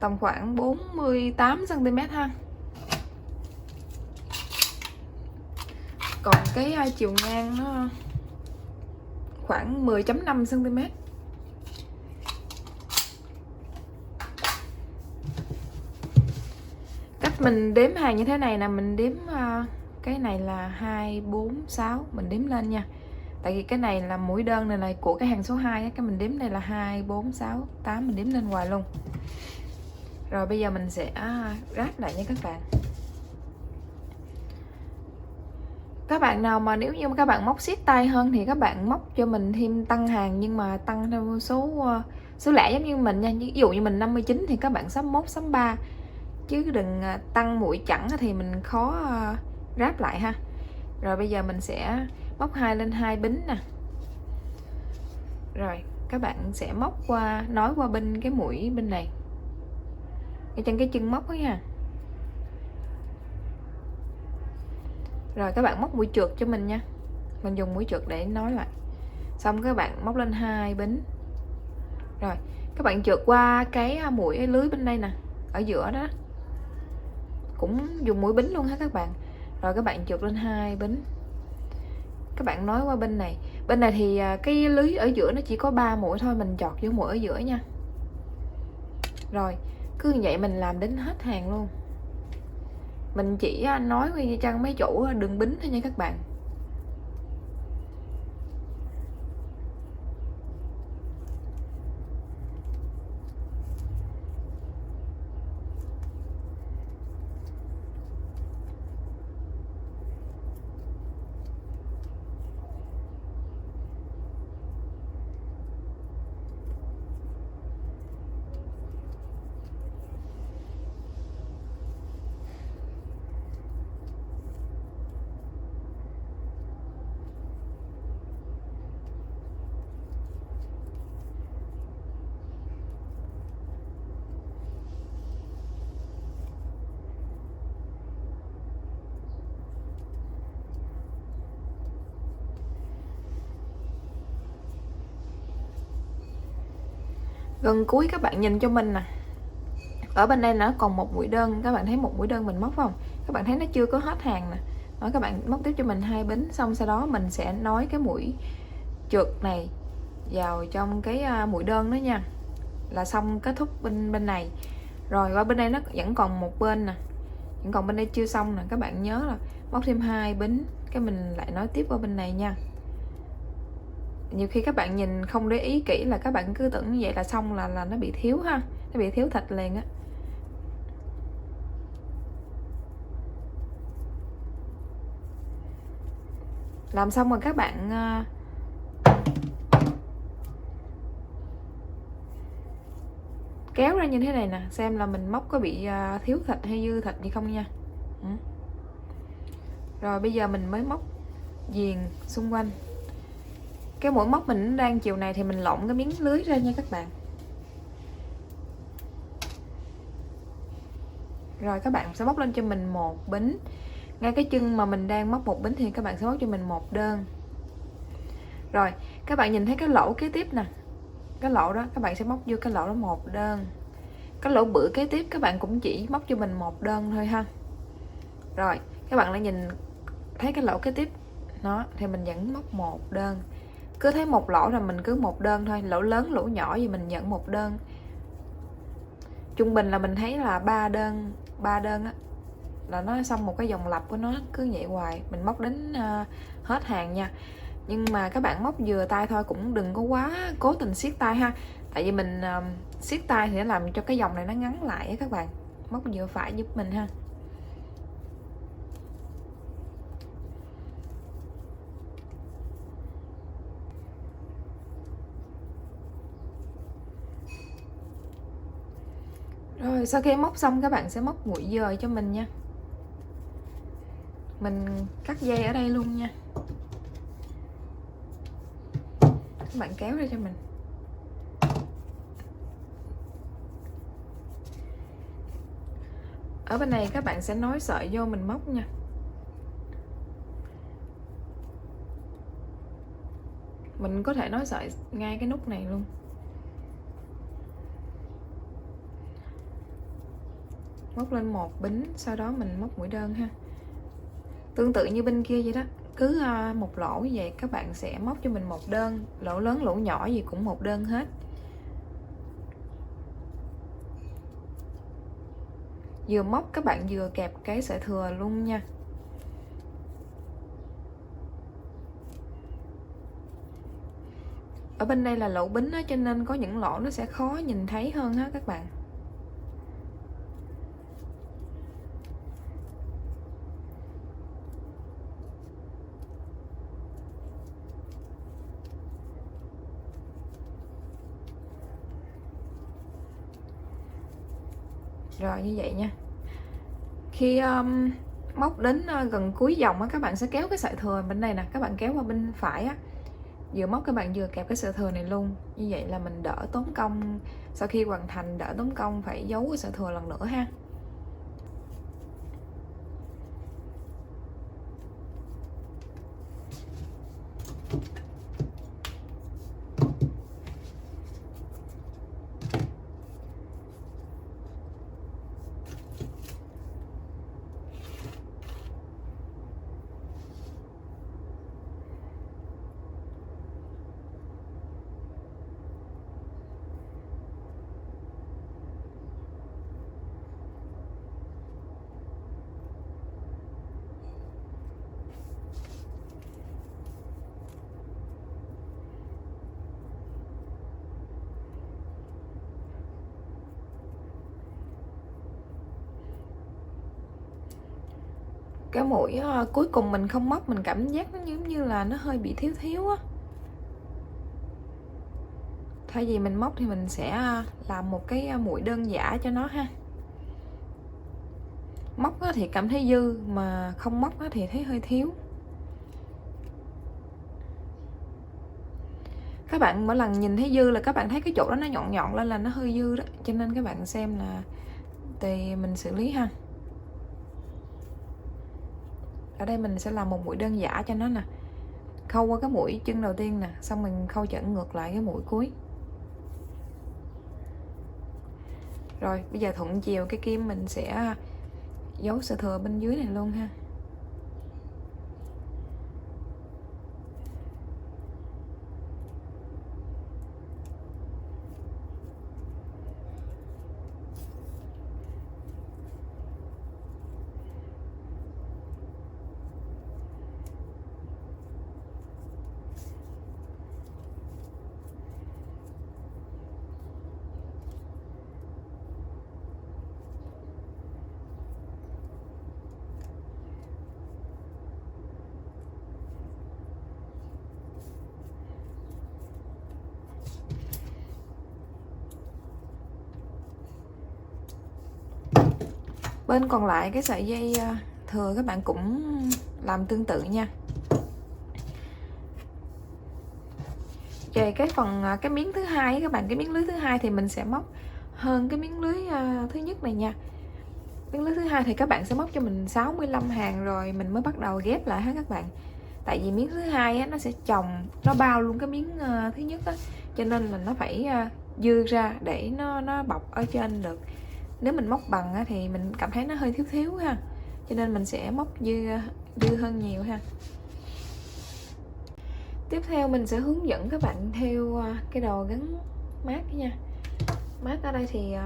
tầm khoảng 48 cm ha. Còn cái chiều ngang nó khoảng 10.5 cm. Cách mình đếm hàng như thế này là mình đếm cái này là 2, 4, 6, mình đếm lên nha. Tại vì cái này là mũi đơn này là của cái hàng số 2, cái mình đếm đây là 2, 4, 6, 8, mình đếm lên hoài luôn. Rồi bây giờ mình sẽ ráp lại nha các bạn. Các bạn nào mà nếu như các bạn móc siết tay hơn thì các bạn móc cho mình thêm tăng hàng, nhưng mà tăng theo số lẻ giống như mình nha. Ví dụ như mình 59 thì các bạn 61, 63, chứ đừng tăng mũi chẵn thì mình khó ráp lại ha. Rồi bây giờ mình sẽ móc 2 lên 2 bính nè. Rồi các bạn sẽ móc nối qua bên cái mũi bên này, ngay trên cái chân móc ấy ha. Rồi các bạn móc mũi trượt cho mình nha, mình dùng mũi trượt để nối lại. Xong các bạn móc lên 2 bính. Rồi các bạn trượt qua cái mũi lưới bên đây nè, ở giữa đó, cũng dùng mũi bính luôn ha các bạn. Rồi các bạn trượt lên 2 bính, các bạn nối qua bên này. Bên này thì cái lưới ở giữa nó chỉ có 3 mũi thôi, mình chọt vô mũi ở giữa nha. Rồi cứ như vậy mình làm đến hết hàng luôn. Mình chỉ nói với chăng mấy chỗ đường bính thôi nha các bạn. Gần cuối các bạn nhìn cho mình nè, ở bên đây nó còn một mũi đơn, các bạn thấy một mũi đơn mình móc không? Các bạn thấy nó chưa có hết hàng nè. Đó, các bạn móc tiếp cho mình 2 bính, xong sau đó mình sẽ nối cái mũi trượt này vào trong cái mũi đơn đó nha, là xong kết thúc bên này. Rồi qua bên đây nó vẫn còn một bên nè, vẫn còn bên đây chưa xong nè, các bạn nhớ là móc thêm 2 bính, cái mình lại nối tiếp qua bên này nha. Nhiều khi các bạn nhìn không để ý kỹ là các bạn cứ tưởng như vậy là xong, là nó bị thiếu ha, nó bị thiếu thịt liền á. Làm xong rồi các bạn kéo ra như thế này nè, xem là mình móc có bị thiếu thịt hay dư thịt gì không nha. Rồi bây giờ mình mới móc viền xung quanh. Cái mũi móc mình đang chiều này thì mình lộn cái miếng lưới ra nha các bạn. Rồi các bạn sẽ móc lên cho mình một bính. Ngay cái chân mà mình đang móc một bính thì các bạn sẽ móc cho mình một đơn. Rồi các bạn nhìn thấy cái lỗ kế tiếp nè, cái lỗ đó các bạn sẽ móc vô cái lỗ đó một đơn. Cái lỗ bự kế tiếp các bạn cũng chỉ móc cho mình một đơn thôi ha. Rồi các bạn lại nhìn thấy cái lỗ kế tiếp nó thì mình vẫn móc một đơn. Cứ thấy một lỗ là mình cứ một đơn thôi, lỗ lớn lỗ nhỏ gì mình nhận một đơn. Trung bình là mình thấy là 3 đơn á là nó xong một cái vòng lặp của nó, cứ vậy hoài. Mình móc đến hết hàng nha. Nhưng mà các bạn móc vừa tay thôi, cũng đừng có quá cố tình siết tay ha. Tại vì mình siết tay thì nó làm cho cái vòng này nó ngắn lại á các bạn. Móc vừa phải giúp mình ha. Rồi sau khi móc xong các bạn sẽ móc mũi dời cho mình nha. Mình cắt dây ở đây luôn nha. Các bạn kéo ra cho mình. Ở bên này các bạn sẽ nối sợi vô mình móc nha. Mình có thể nối sợi ngay cái nút này luôn. Móc lên một bính, sau đó mình móc mũi đơn ha. Tương tự như bên kia vậy đó, cứ một lỗ như vậy các bạn sẽ móc cho mình một đơn, lỗ lớn lỗ nhỏ gì cũng một đơn hết. Vừa móc các bạn vừa kẹp cái sợi thừa luôn nha. Ở bên đây là lỗ bính á, cho nên có những lỗ nó sẽ khó nhìn thấy hơn á các bạn. Rồi như vậy nha. Khi móc đến gần cuối dòng á, các bạn sẽ kéo cái sợi thừa bên đây nè, các bạn kéo qua bên phải á, vừa móc các bạn vừa kẹp cái sợi thừa này luôn. Như vậy là mình đỡ tốn công, sau khi hoàn thành đỡ tốn công phải giấu cái sợi thừa lần nữa ha. Cái mũi cuối cùng mình không móc, mình cảm giác nó giống như là nó hơi bị thiếu thiếu á. Thay vì mình móc thì mình sẽ làm một cái mũi đơn giản cho nó ha. Móc thì cảm thấy dư, mà không móc thì thấy hơi thiếu. Các bạn mỗi lần nhìn thấy dư là các bạn thấy cái chỗ đó nó nhọn nhọn lên là nó hơi dư đó, cho nên các bạn xem là tùy mình xử lý ha. Ở đây mình sẽ làm một mũi đơn giản cho nó nè, khâu qua cái mũi chân đầu tiên nè, xong mình khâu chỉnh ngược lại cái mũi cuối. Rồi bây giờ thuận chiều cái kim mình sẽ giấu sợi thừa bên dưới này luôn ha. Bên còn lại cái sợi dây thừa các bạn cũng làm tương tự nha. Về cái phần cái miếng thứ hai các bạn, cái miếng lưới thứ hai thì mình sẽ móc hơn cái miếng lưới thứ nhất này nha. Miếng lưới thứ hai thì các bạn sẽ móc cho mình 65 hàng rồi mình mới bắt đầu ghép lại ha các bạn. Tại vì miếng thứ hai á, nó sẽ chồng, nó bao luôn cái miếng thứ nhất á, cho nên là nó phải dư ra để nó bọc ở trên được. Nếu mình móc bằng á, thì mình cảm thấy nó hơi thiếu thiếu ha, cho nên mình sẽ móc dư hơn nhiều ha. Tiếp theo mình sẽ hướng dẫn các bạn theo cái đồ gắn mác nha. Mác ở đây thì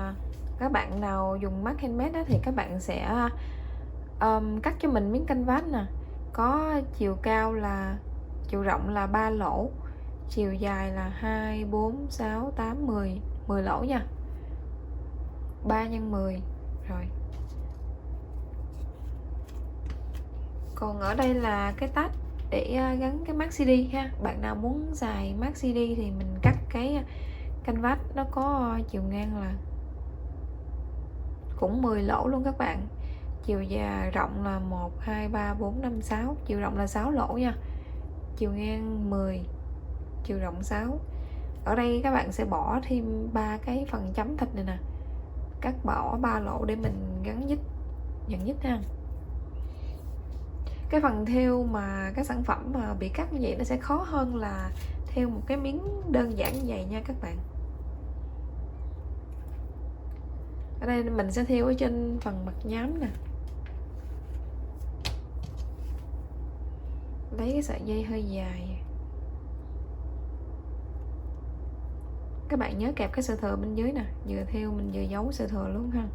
các bạn nào dùng mác handmade đó thì các bạn sẽ cắt cho mình miếng canvas nè, có chiều cao là chiều rộng là 3 lỗ, chiều dài là 2, 4, 6, 8, 10 lỗ nha, 3 x 10 rồi. Còn ở đây là cái tách để gắn cái mác CD ha. Bạn nào muốn xài mác CD thì mình cắt cái canvas, nó có chiều ngang là cũng 10 lỗ luôn các bạn. Chiều dài rộng là 1, 2, 3, 4, 5, 6. Chiều rộng là 6 lỗ nha. Chiều ngang 10, chiều rộng 6. Ở đây các bạn sẽ bỏ thêm 3 cái phần chấm thịt này nè, cắt bỏ 3 lỗ để mình gắn nhích nhận nhất ha. Cái phần thêu mà cái sản phẩm mà bị cắt như vậy nó sẽ khó hơn là thêu một cái miếng đơn giản như vậy nha các bạn. Ở đây mình sẽ thêu ở trên phần mặt nhám nè, lấy cái sợi dây hơi dài. Các bạn nhớ kẹp cái sợi thừa bên dưới nè, vừa thêu mình vừa giấu sợi thừa luôn ha.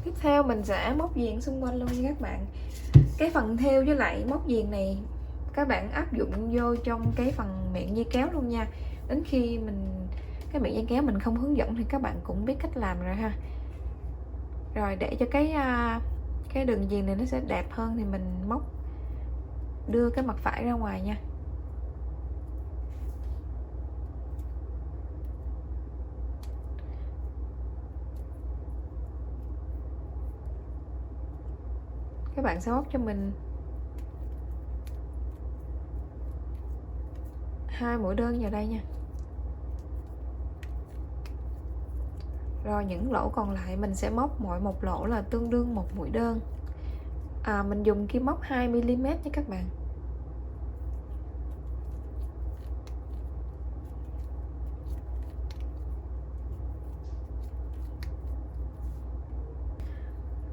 Tiếp theo mình sẽ móc viền xung quanh luôn nha các bạn. Cái phần thêu với lại móc viền này các bạn áp dụng vô trong cái phần miệng dây kéo luôn nha. Đến khi cái miệng dây kéo mình không hướng dẫn thì các bạn cũng biết cách làm rồi ha. Rồi để cho cái đường viền này nó sẽ đẹp hơn thì mình đưa cái mặt phải ra ngoài nha. Các bạn sẽ móc cho mình 2 mũi đơn vào đây nha. Rồi những lỗ còn lại mình sẽ móc mỗi một lỗ là tương đương một mũi đơn. Mình dùng kim móc 2mm nha các bạn.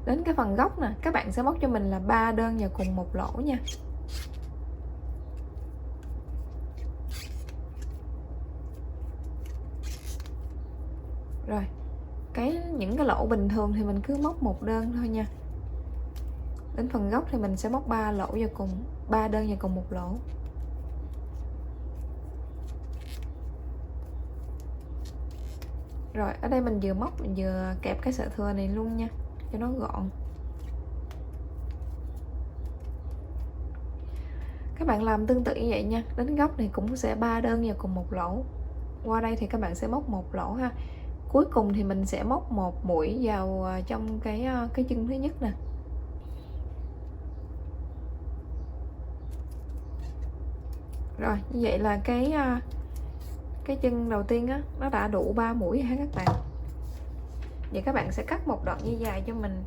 Đến cái phần góc nè, các bạn sẽ móc cho mình là 3 đơn vào cùng một lỗ nha. Rồi, những cái lỗ bình thường thì mình cứ móc một đơn thôi nha. Đến phần góc thì mình sẽ móc 3 đơn vào cùng một lỗ. Rồi, ở đây mình vừa móc mình vừa kẹp cái sợi thừa này luôn nha, cho nó gọn. Các bạn làm tương tự như vậy nha, đến góc này cũng sẽ 3 đơn vào cùng một lỗ. Qua đây thì các bạn sẽ móc một lỗ ha. Cuối cùng thì mình sẽ móc một mũi vào trong cái chân thứ nhất nè. Rồi, như vậy là cái chân đầu tiên á nó đã đủ 3 mũi ha các bạn. Vậy các bạn sẽ cắt một đoạn dây dài cho mình.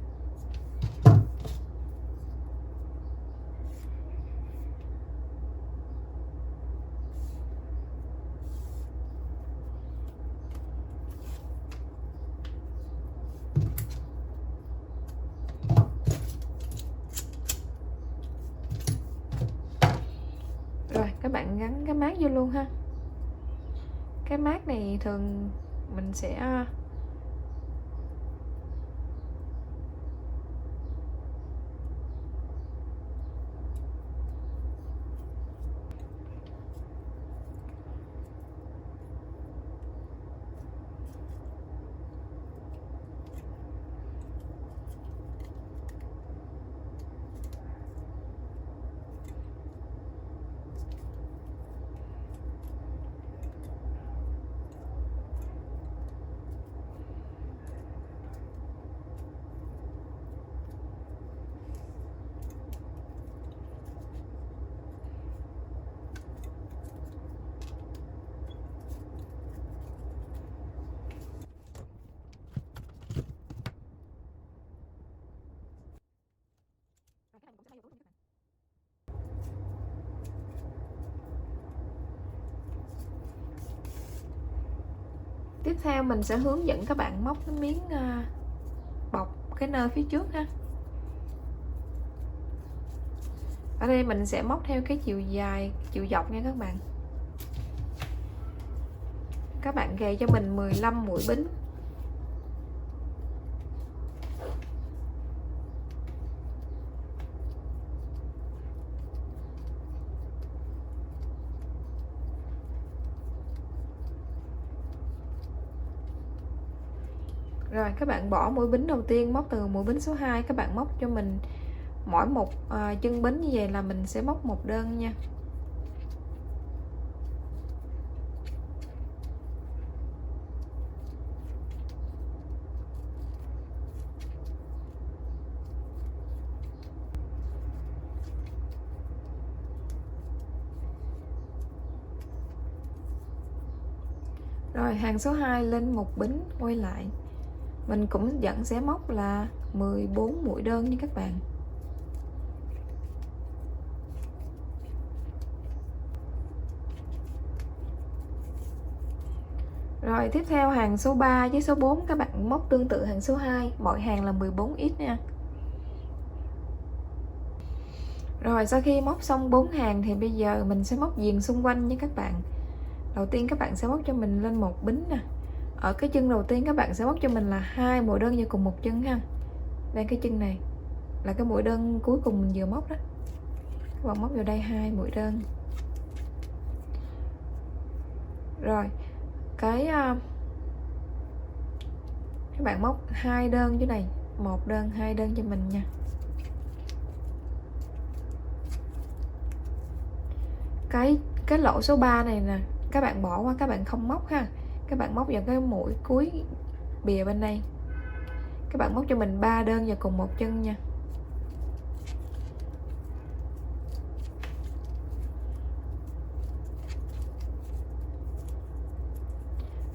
Rồi các bạn gắn cái mác vô luôn ha. Cái mác này thường mình sẽ tiếp theo mình sẽ hướng dẫn các bạn móc cái miếng bọc cái nơ phía trước ha. Ở đây mình sẽ móc theo cái chiều dài, chiều dọc nha các bạn. Các bạn gầy cho mình 15 mũi bính. Rồi các bạn bỏ mũi bính đầu tiên, móc từ mũi bính số 2, các bạn móc cho mình mỗi một chân bính như vậy là mình sẽ móc một đơn nha. Rồi hàng số 2 lên một bính quay lại. Mình cũng vẫn sẽ móc là 14 mũi đơn nha các bạn. Rồi tiếp theo hàng số 3 với số 4 các bạn móc tương tự hàng số 2, mỗi hàng là 14x nha. Rồi sau khi móc xong 4 hàng thì bây giờ mình sẽ móc viền xung quanh nha các bạn. Đầu tiên các bạn sẽ móc cho mình lên một bính nè. Ở cái chân đầu tiên các bạn sẽ móc cho mình là 2 mũi đơn vào cùng một chân ha. Đây cái chân này là cái mũi đơn cuối cùng mình vừa móc đó. Các bạn móc vào đây 2 mũi đơn. Rồi các bạn móc 2 đơn dưới này, 1 đơn, 2 đơn cho mình nha. Cái lỗ số 3 này nè, các bạn bỏ qua, các bạn không móc ha. Các bạn móc vào cái mũi cuối bìa bên đây. Các bạn móc cho mình 3 đơn vào cùng một chân nha.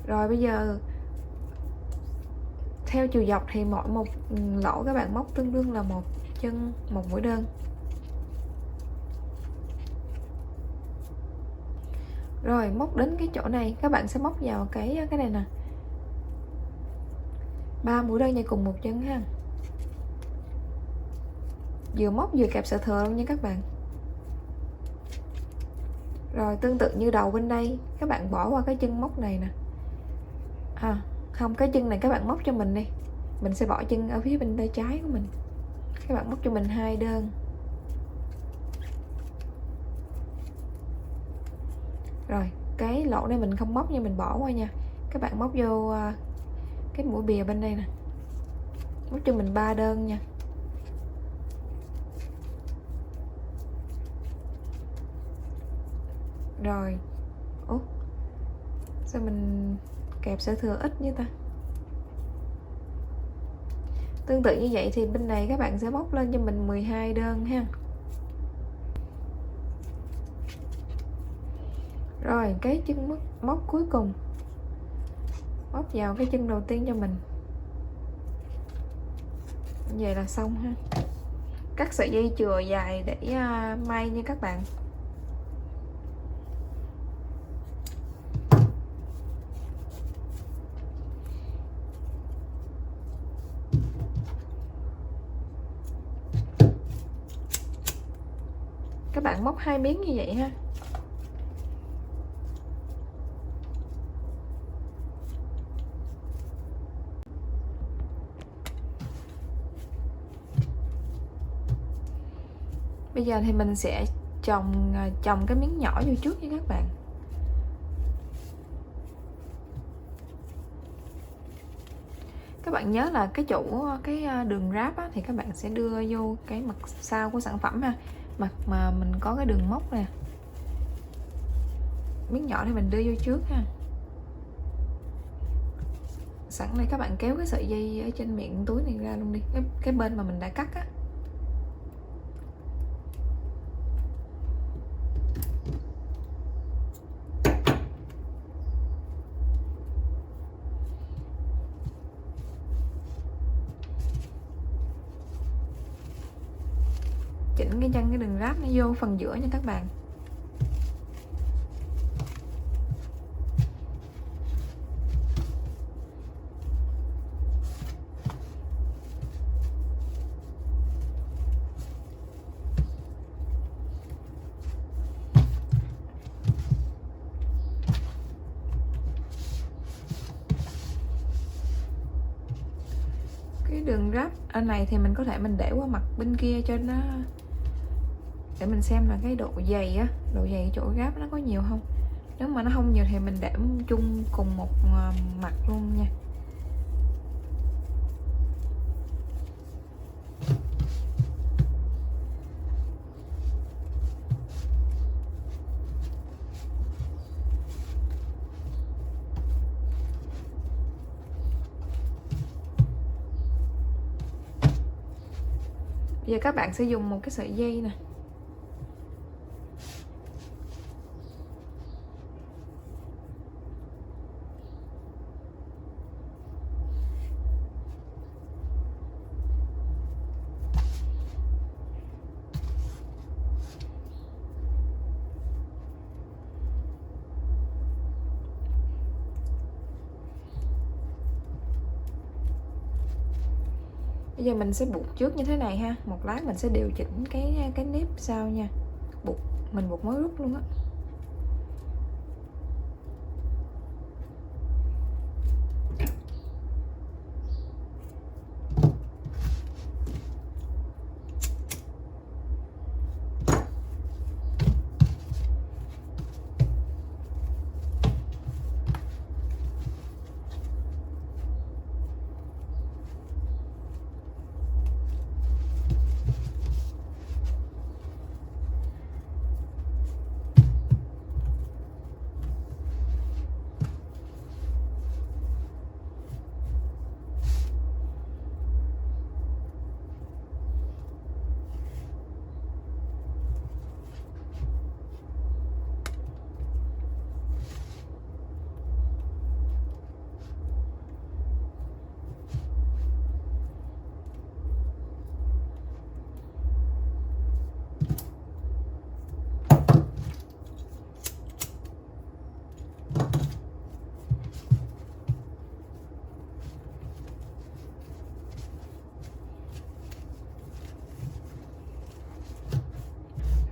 Rồi bây giờ theo chiều dọc thì mỗi một lỗ các bạn móc tương đương là một chân, một mũi đơn. Rồi móc đến cái chỗ này các bạn sẽ móc vào cái này nè, 3 mũi đơn vào cùng một chân ha. Vừa móc vừa kẹp sợi thừa luôn nha các bạn. Rồi tương tự như đầu bên đây, các bạn bỏ qua cái chân móc này nè. Không, cái chân này các bạn móc cho mình đi. Mình sẽ bỏ chân ở phía bên tay trái của mình. Các bạn móc cho mình 2 đơn. Rồi cái lỗ này mình không móc nha, mình bỏ qua nha. Các bạn móc vô cái mũi bìa bên đây nè, móc cho mình 3 đơn nha. Rồi sao mình kẹp sợi thừa ít như ta. Tương tự như vậy thì bên này các bạn sẽ móc lên cho mình 12 đơn ha. Rồi cái chân móc cuối cùng, móc vào cái chân đầu tiên cho mình. Vậy là xong ha. Cắt sợi dây chừa dài để may nha các bạn. Các bạn móc 2 miếng như vậy ha. Bây giờ thì mình sẽ chồng cái miếng nhỏ vô trước nha các bạn. Các bạn nhớ là cái chỗ cái đường ráp á, thì các bạn sẽ đưa vô cái mặt sau của sản phẩm ha, mặt mà mình có cái đường móc nè. Miếng nhỏ thì mình đưa vô trước ha. Sẵn đây các bạn kéo cái sợi dây ở trên miệng túi này ra luôn đi, cái bên mà mình đã cắt á. Chỉnh cái chân cái đường ráp nó vô phần giữa nha các bạn. đường ráp ở này thì mình có thể mình để qua mặt bên kia cho nó, để mình xem là cái độ dày á, độ dày chỗ ráp nó có nhiều không. Nếu mà nó không nhiều thì mình để chung cùng một mặt luôn nha. Bây giờ các bạn sẽ dùng một cái sợi dây nè. Bây giờ mình sẽ buộc trước như thế này ha. Một lát mình sẽ điều chỉnh cái nếp sau nha. Mình buộc mối rút luôn á.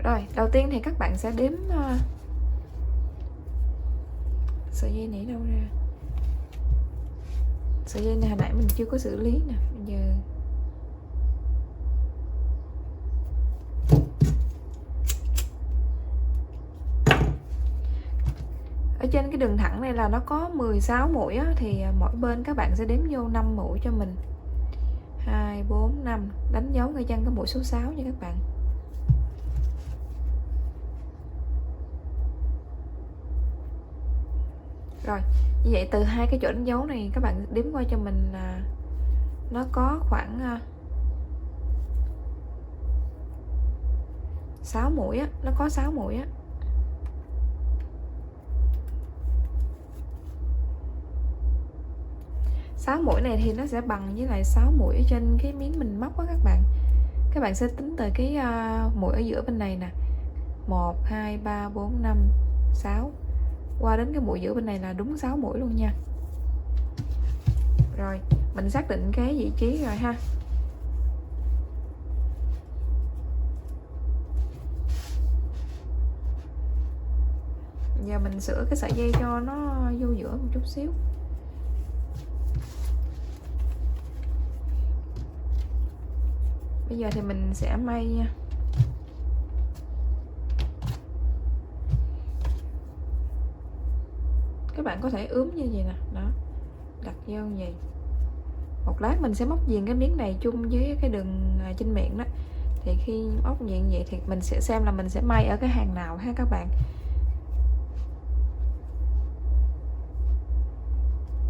Rồi, đầu tiên thì các bạn sẽ đếm sợi dây này đâu ra. Sợi dây này hồi nãy mình chưa có xử lý nè. Bây giờ ở trên cái đường thẳng này là nó có 16 mũi á, thì mỗi bên các bạn sẽ đếm vô 5 mũi cho mình. 2, 4, 5. Đánh dấu ngay chân cái mũi số 6 nha các bạn. Rồi, như vậy từ hai cái chỗ đánh dấu này các bạn đếm qua cho mình là nó có khoảng 6 mũi á, nó có 6 mũi á. Sáu mũi này thì nó sẽ bằng với lại 6 mũi ở trên cái miếng mình móc á các bạn. Các bạn sẽ tính từ cái mũi ở giữa bên này nè. 1, 2, 3, 4, 5, 6. Qua đến cái mũi giữa bên này là đúng 6 mũi luôn nha. Rồi, mình xác định cái vị trí rồi ha. Giờ mình sửa cái sợi dây cho nó vô giữa một chút xíu. Bây giờ thì mình sẽ may nha. Các bạn có thể ướm như vậy nè, đó, đặt vô như vậy. Một lát mình sẽ móc viền cái miếng này chung với cái đường trên miệng đó. Thì khi móc viền vậy thì mình sẽ xem là mình sẽ may ở cái hàng nào ha các bạn.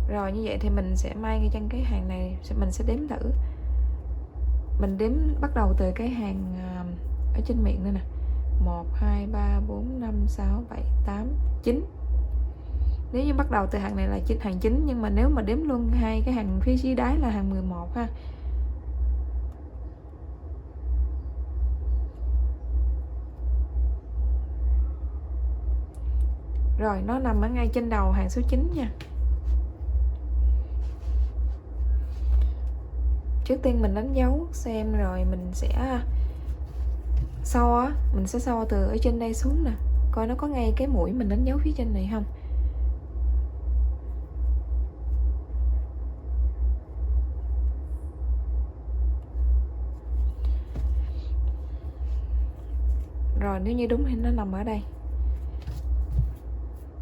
Rồi như vậy thì mình sẽ may ngay chân cái hàng này, mình sẽ đếm thử. Mình đếm bắt đầu từ cái hàng ở trên miệng đây nè. 1, 2, 3, 4, 5, 6, 7, 8, 9. Nếu như bắt đầu từ hàng này là hàng 9, nhưng mà nếu mà đếm luôn hai cái hàng phía dưới đáy là hàng 11 ha. Rồi nó nằm ở ngay trên đầu hàng số 9 nha. Trước tiên mình đánh dấu xem rồi mình sẽ so á, mình sẽ so từ ở trên đây xuống nè, coi nó có ngay cái mũi mình đánh dấu phía trên này không. Rồi nếu như đúng thì nó nằm ở đây.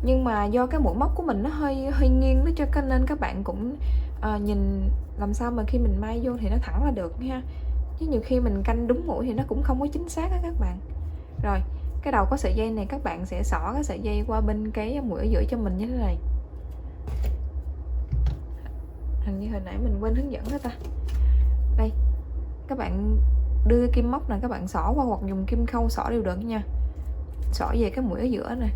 Nhưng mà do cái mũi móc của mình nó hơi nghiêng đó, cho nên các bạn cũng nhìn làm sao mà khi mình may vô thì nó thẳng là được ha. Chứ nhiều khi mình canh đúng mũi thì nó cũng không có chính xác á các bạn. Rồi cái đầu có sợi dây này các bạn sẽ xỏ cái sợi dây qua bên cái mũi ở giữa cho mình như thế này. Hình như hồi nãy mình quên hướng dẫn đó ta. Đây, các bạn đưa kim móc này các bạn xỏ qua hoặc dùng kim khâu xỏ đều được nha. Xỏ về cái mũi ở giữa này,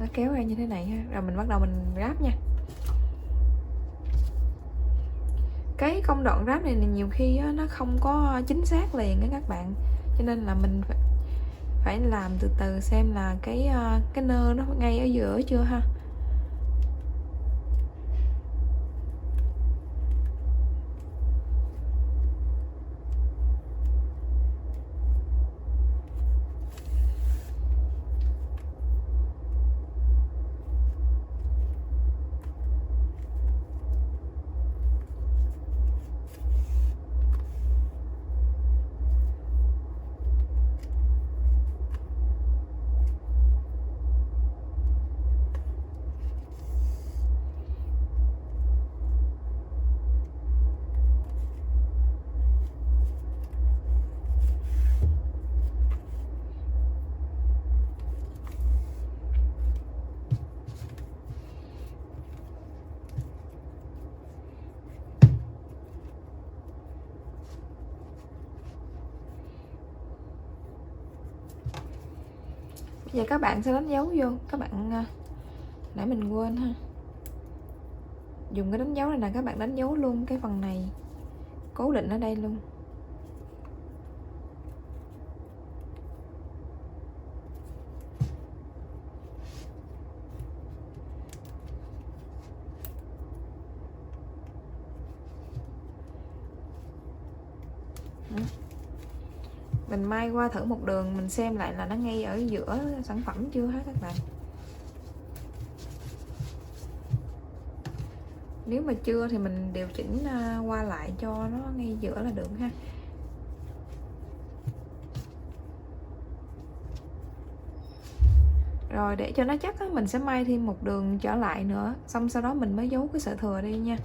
nó kéo ra như thế này ha. Rồi mình bắt đầu mình ráp nha. Cái công đoạn ráp này nhiều khi á, nó không có chính xác liền á các bạn, cho nên là mình phải làm từ từ xem là cái nơ nó ngay ở giữa chưa ha. Bây giờ các bạn sẽ đánh dấu vô. Các bạn nãy mình quên ha, dùng cái đánh dấu này nè, các bạn đánh dấu luôn cái phần này, cố định ở đây luôn. Mình may qua thử một đường, mình xem lại là nó ngay ở giữa sản phẩm chưa ha các bạn. Nếu mà chưa thì mình điều chỉnh qua lại cho nó ngay giữa là được ha. Rồi để cho nó chắc á, mình sẽ may thêm một đường trở lại nữa, xong sau đó mình mới giấu cái sợi thừa đi nha.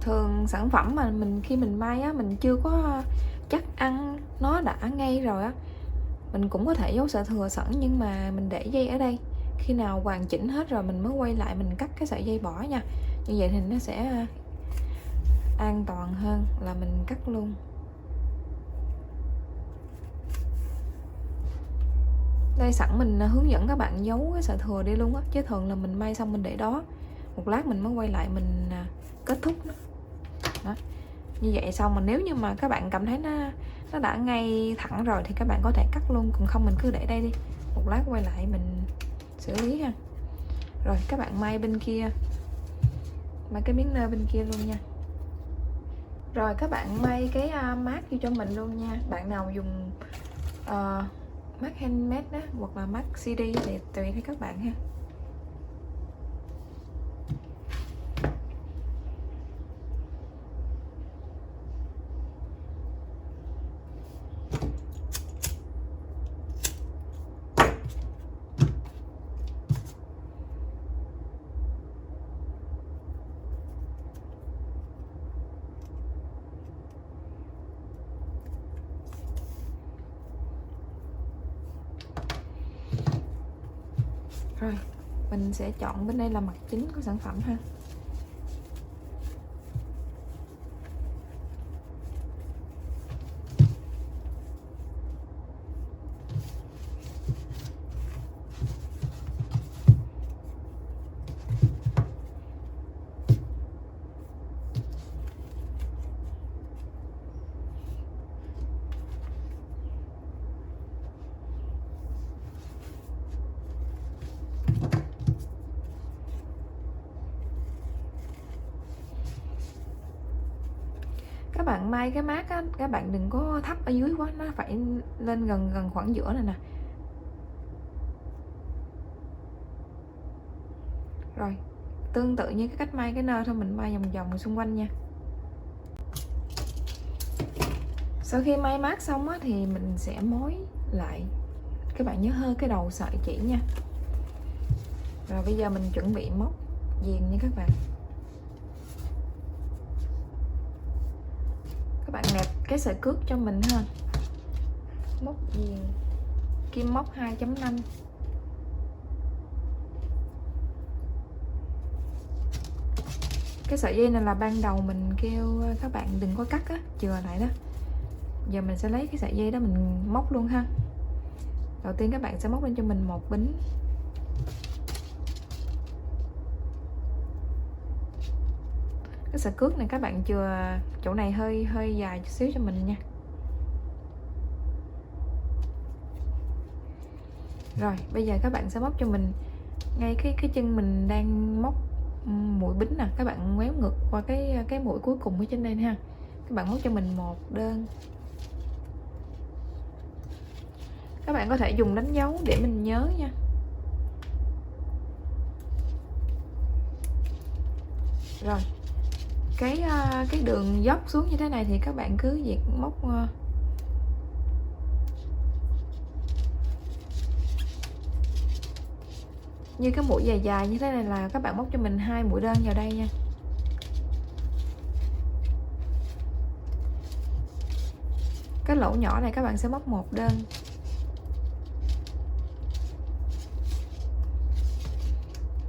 Thường sản phẩm mà khi mình may á, mình chưa có chắc ăn nó đã ngay rồi á, mình cũng có thể giấu sợi thừa sẵn, nhưng mà mình để dây ở đây, khi nào hoàn chỉnh hết rồi mình mới quay lại mình cắt cái sợi dây bỏ nha. Như vậy thì nó sẽ an toàn hơn là mình cắt luôn. Đây sẵn mình hướng dẫn các bạn giấu cái sợi thừa đi luôn á, chứ thường là mình may xong mình để đó, một lát mình mới quay lại mình kết thúc đó. Như vậy xong mà nếu như mà các bạn cảm thấy nó đã ngay thẳng rồi thì các bạn có thể cắt luôn, còn không mình cứ để đây đi, một lát quay lại mình xử lý ha. Rồi các bạn may bên kia, may cái miếng nơ bên kia luôn nha. Rồi các bạn may cái mác vô cho mình luôn nha. Bạn nào dùng mác handmade đó hoặc là mác CD thì tùy theo các bạn ha. Rồi mình sẽ chọn bên đây là mặt chính của sản phẩm ha. Các bạn may cái mác á, các bạn đừng có thấp ở dưới quá, nó phải lên gần khoảng giữa này nè. Rồi, tương tự như cái cách may cái nơ thôi, mình may vòng vòng xung quanh nha. Sau khi may mát xong á, thì mình sẽ mối lại. Các bạn nhớ hơi cái đầu sợi chỉ nha. Rồi bây giờ mình chuẩn bị móc viền nha các bạn. Các bạn nẹp cái sợi cước cho mình ha. Móc viền kim móc 2.5. Cái sợi dây này là ban đầu mình kêu các bạn đừng có cắt á, chừa lại đó. Giờ mình sẽ lấy cái sợi dây đó mình móc luôn ha. Đầu tiên các bạn sẽ móc lên cho mình một bính. Cái sợi cước này các bạn chừa chỗ này hơi dài chút xíu cho mình nha. Rồi bây giờ các bạn sẽ móc cho mình ngay cái chân mình đang móc mũi bính nè, các bạn ngoéo ngược qua cái mũi cuối cùng ở trên đây ha. Các bạn móc cho mình một đơn. Các bạn có thể dùng đánh dấu để mình nhớ nha. Rồi cái đường dốc xuống như thế này thì các bạn cứ việc móc như cái mũi dài dài như thế này là các bạn móc cho mình 2 mũi đơn vào đây nha. Cái lỗ nhỏ này các bạn sẽ móc một đơn.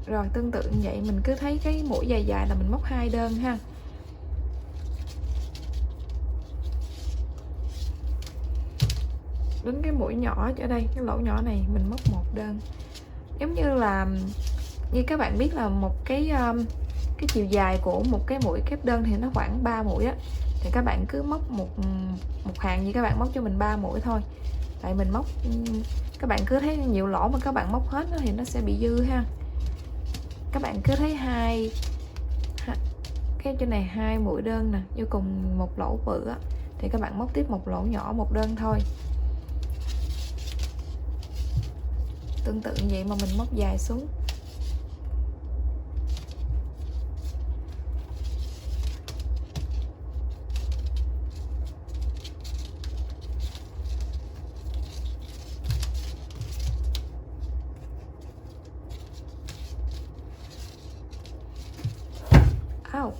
Rồi tương tự như vậy mình cứ thấy cái mũi dài dài là mình móc 2 đơn ha. Đến cái mũi nhỏ ở đây, cái lỗ nhỏ này mình móc một đơn. Giống như là như các bạn biết là một cái chiều dài của một cái mũi kép đơn thì nó khoảng 3 mũi á, thì các bạn cứ móc một hàng như các bạn móc cho mình 3 mũi thôi. Tại mình móc các bạn cứ thấy nhiều lỗ mà các bạn móc hết thì nó sẽ bị dư ha. Các bạn cứ thấy cái trên này 2 mũi đơn nè, vô cùng một lỗ bự á, thì các bạn móc tiếp một lỗ nhỏ một đơn thôi. Tương tự như vậy mà mình móc dài xuống. Ow.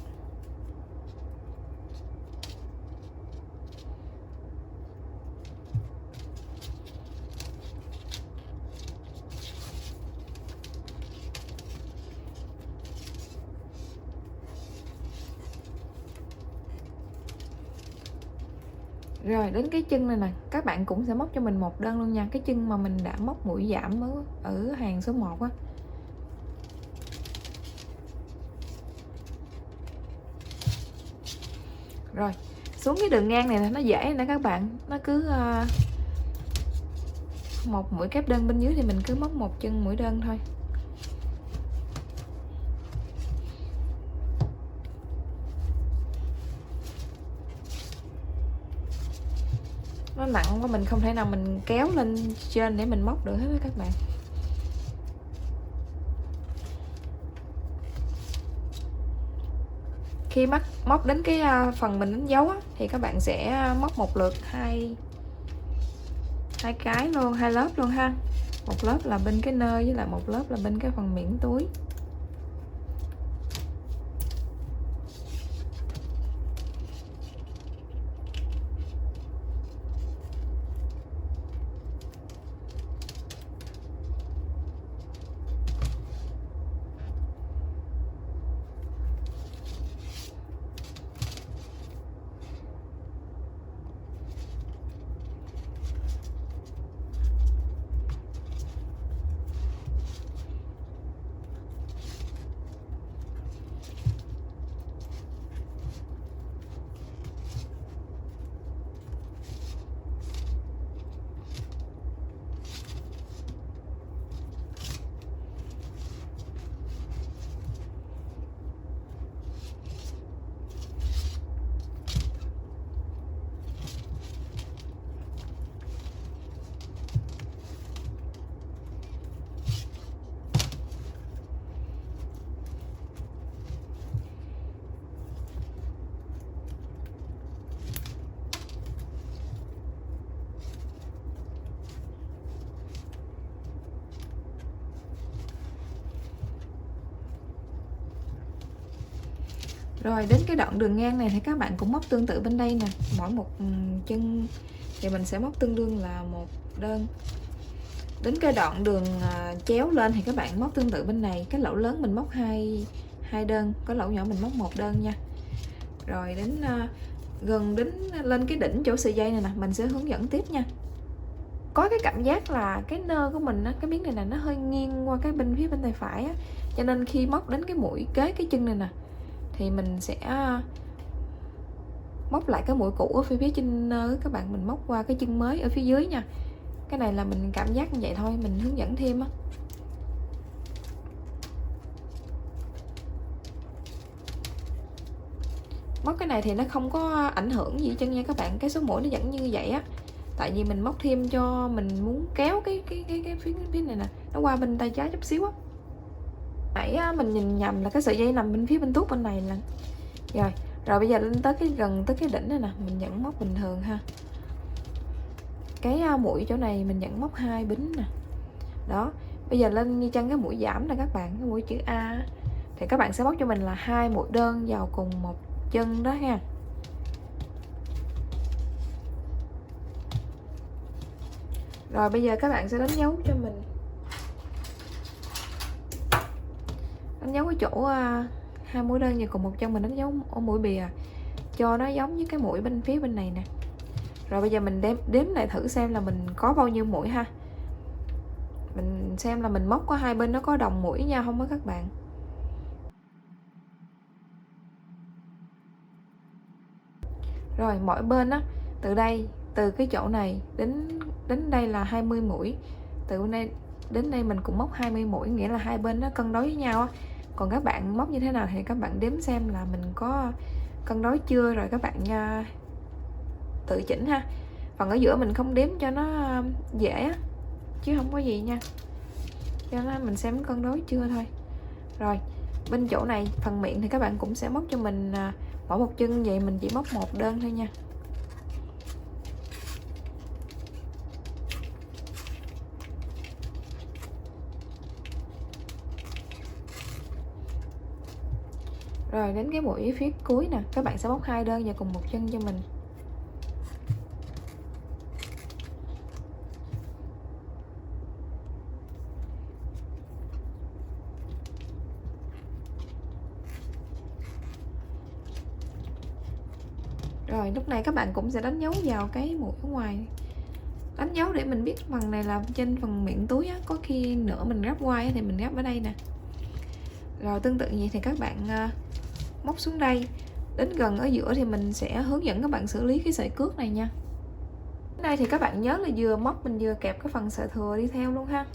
Rồi đến cái chân này nè, các bạn cũng sẽ móc cho mình một đơn luôn nha. Cái chân mà mình đã móc mũi giảm ở hàng số 1 á. Rồi xuống cái đường ngang này là nó dễ nè các bạn. Nó cứ một mũi kép đơn bên dưới thì mình cứ móc một chân mũi đơn thôi. Nó nặng quá mình không thể nào mình kéo lên trên để mình móc được hết đó các bạn. Khi móc đến cái phần mình đánh dấu á, thì các bạn sẽ móc một lượt hai cái luôn, 2 lớp luôn ha. Một lớp là bên cái nơ với lại một lớp là bên cái phần miệng túi. Rồi đến cái đoạn đường ngang này thì các bạn cũng móc tương tự bên đây nè, mỗi một chân thì mình sẽ móc tương đương là 1 đơn. Đến cái đoạn đường chéo lên thì các bạn móc tương tự bên này, cái lỗ lớn mình móc hai đơn, cái lỗ nhỏ mình móc 1 đơn nha. Rồi đến gần đến lên cái đỉnh chỗ sợi dây này nè, mình sẽ hướng dẫn tiếp nha. Có cái cảm giác là cái nơ của mình á, cái miếng này nó hơi nghiêng qua cái phía bên tay phải á, cho nên khi móc đến cái mũi kế cái chân này nè thì mình sẽ móc lại cái mũi cũ ở phía trên nơ các bạn, mình móc qua cái chân mới ở phía dưới nha. Cái này là mình cảm giác như vậy thôi, mình hướng dẫn thêm á. Móc cái này thì nó không có ảnh hưởng gì chân nha các bạn, cái số mũi nó vẫn như vậy á. Tại vì mình móc thêm cho mình muốn kéo cái phía này nè, nó qua bên tay trái chút xíu á. Nãy mình nhìn nhầm là cái sợi dây nằm bên phía bên tuốt bên này là rồi bây giờ lên tới gần tới cái đỉnh này nè, mình vẫn móc bình thường ha. Cái mũi chỗ này mình vẫn móc 2 bính nè. Đó, bây giờ lên như chân cái mũi giảm nè các bạn, cái mũi chữ A thì các bạn sẽ móc cho mình là 2 mũi đơn vào cùng một chân đó ha. Rồi bây giờ các bạn sẽ đánh dấu cho mình, đánh dấu cái chỗ 2 mũi đơn vào cùng một chân, mình đánh dấu ở mũi bìa cho nó giống với cái mũi bên phía bên này nè. Rồi bây giờ mình đếm lại thử xem là mình có bao nhiêu mũi ha. Mình xem là mình móc có hai bên nó có đồng mũi nhau không á các bạn. Rồi mỗi bên á, từ cái chỗ này đến đây là 20 mũi. Từ bên đây đến đây mình cũng móc 20 mũi, nghĩa là hai bên nó cân đối với nhau á. Còn các bạn móc như thế nào thì các bạn đếm xem là mình có cân đối chưa, rồi các bạn tự chỉnh ha. Phần ở giữa mình không đếm cho nó dễ á, chứ không có gì nha, cho nên mình xem cân đối chưa thôi. Rồi bên chỗ này phần miệng thì các bạn cũng sẽ móc cho mình mỗi một chân vậy, mình chỉ móc một đơn thôi nha. Rồi đến cái mũi phía cuối nè, các bạn sẽ móc hai đơn vào cùng một chân cho mình. Rồi lúc này các bạn cũng sẽ đánh dấu vào cái mũi ở ngoài, đánh dấu để mình biết phần này là trên phần miệng túi á, có khi nữa mình gấp quai thì mình gấp ở đây nè. Rồi tương tự vậy thì các bạn móc xuống đây, đến gần ở giữa thì mình sẽ hướng dẫn các bạn xử lý cái sợi cước này nha. Đến đây thì các bạn nhớ là vừa móc mình vừa kẹp cái phần sợi thừa đi theo luôn ha.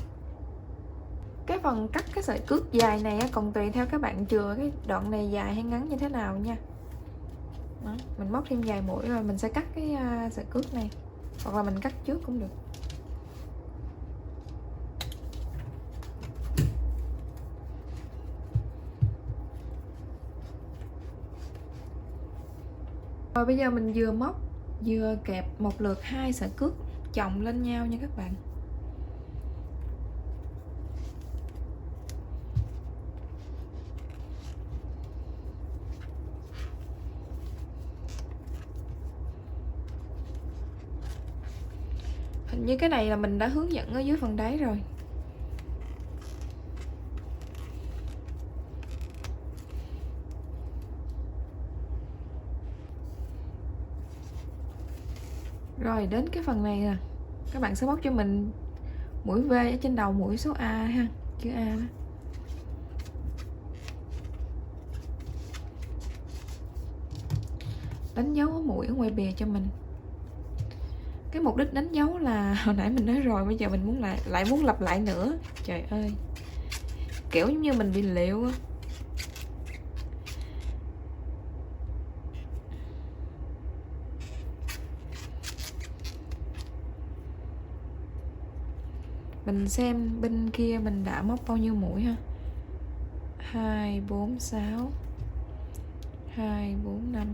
Cái phần cắt cái sợi cước dài này còn tùy theo các bạn chừa cái đoạn này dài hay ngắn như thế nào nha. Đó, mình móc thêm vài mũi rồi mình sẽ cắt cái sợi cước này, hoặc là mình cắt trước cũng được. Rồi bây giờ mình vừa móc vừa kẹp một lượt hai sợi cước chồng lên nhau nha các bạn. Hình như cái này là mình đã hướng dẫn ở dưới phần đáy rồi. Rồi đến cái phần này nè, các bạn sẽ móc cho mình mũi V ở trên đầu mũi số A ha, chữ A đó. Đánh dấu ở mũi ở ngoài bìa cho mình. Cái mục đích đánh dấu là hồi nãy mình nói rồi, bây giờ mình muốn lại muốn lặp lại nữa. Trời ơi, kiểu giống như mình bị liệu á. Mình xem bên kia mình đã móc bao nhiêu mũi ha. 2, 4, 6 2, 4, 5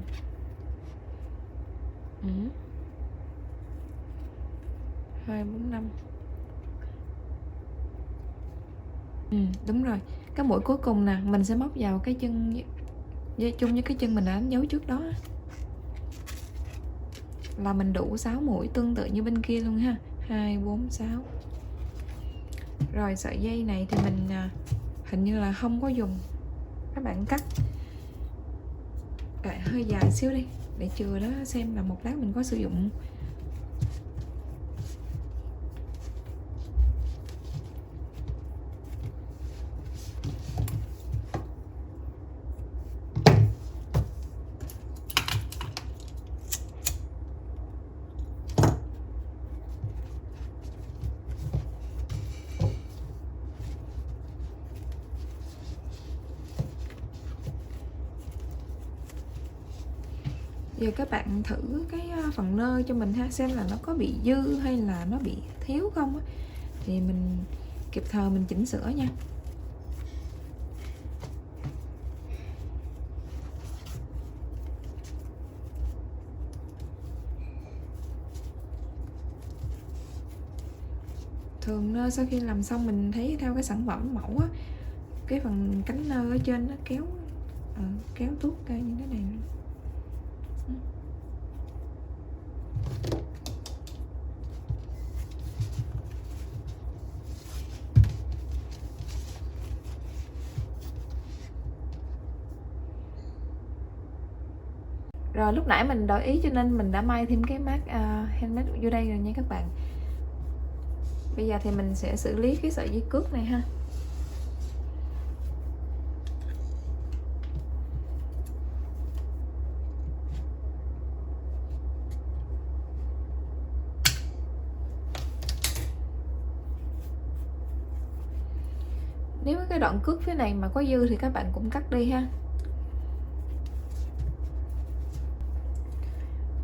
2, 4, 5 đúng rồi. Cái mũi cuối cùng nè, mình sẽ móc vào cái chân chung với cái chân mình đã đánh dấu trước đó là mình đủ 6 mũi tương tự như bên kia luôn ha. 2, 4, 6. Rồi sợi dây này thì mình hình như là không có dùng, các bạn cắt hơi dài xíu đi để chừa đó, xem là một lát mình có sử dụng. Giờ các bạn thử cái phần nơ cho mình ha, xem là nó có bị dư hay là nó bị thiếu không á, thì mình kịp thời mình chỉnh sửa nha. Thường nơ sau khi làm xong mình thấy theo cái sản phẩm mẫu á, cái phần cánh nơ ở trên nó kéo tuốt ra như thế này. Rồi lúc nãy mình đổi ý cho nên mình đã may thêm cái mác handmade vô đây rồi nha các bạn. Bây giờ thì mình sẽ xử lý cái sợi dây cước này ha. Nếu cái đoạn cước phía này mà có dư thì các bạn cũng cắt đi ha.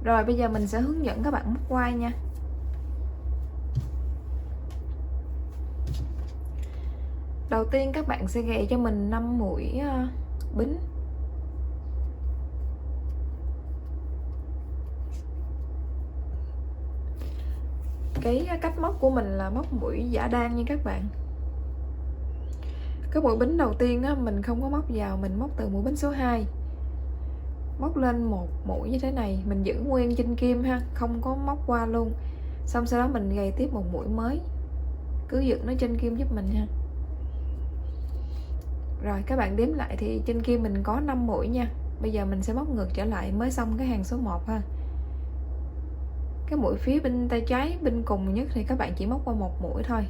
Rồi bây giờ mình sẽ hướng dẫn các bạn móc quai nha. Đầu tiên các bạn sẽ gầy cho mình 5 mũi bính. Cái cách móc của mình là móc mũi giả đan nha các bạn. Cái mũi bính đầu tiên á, mình không có móc vào, mình móc từ mũi bính số 2. Móc lên một mũi như thế này, mình giữ nguyên trên kim ha, không có móc qua luôn. Xong sau đó mình gầy tiếp một mũi mới, cứ dựng nó trên kim giúp mình ha. Rồi các bạn đếm lại thì trên kim mình có 5 mũi nha. Bây giờ mình sẽ móc ngược trở lại mới xong cái hàng số 1 ha. Cái mũi phía bên tay trái bên cùng nhất thì các bạn chỉ móc qua một mũi thôi.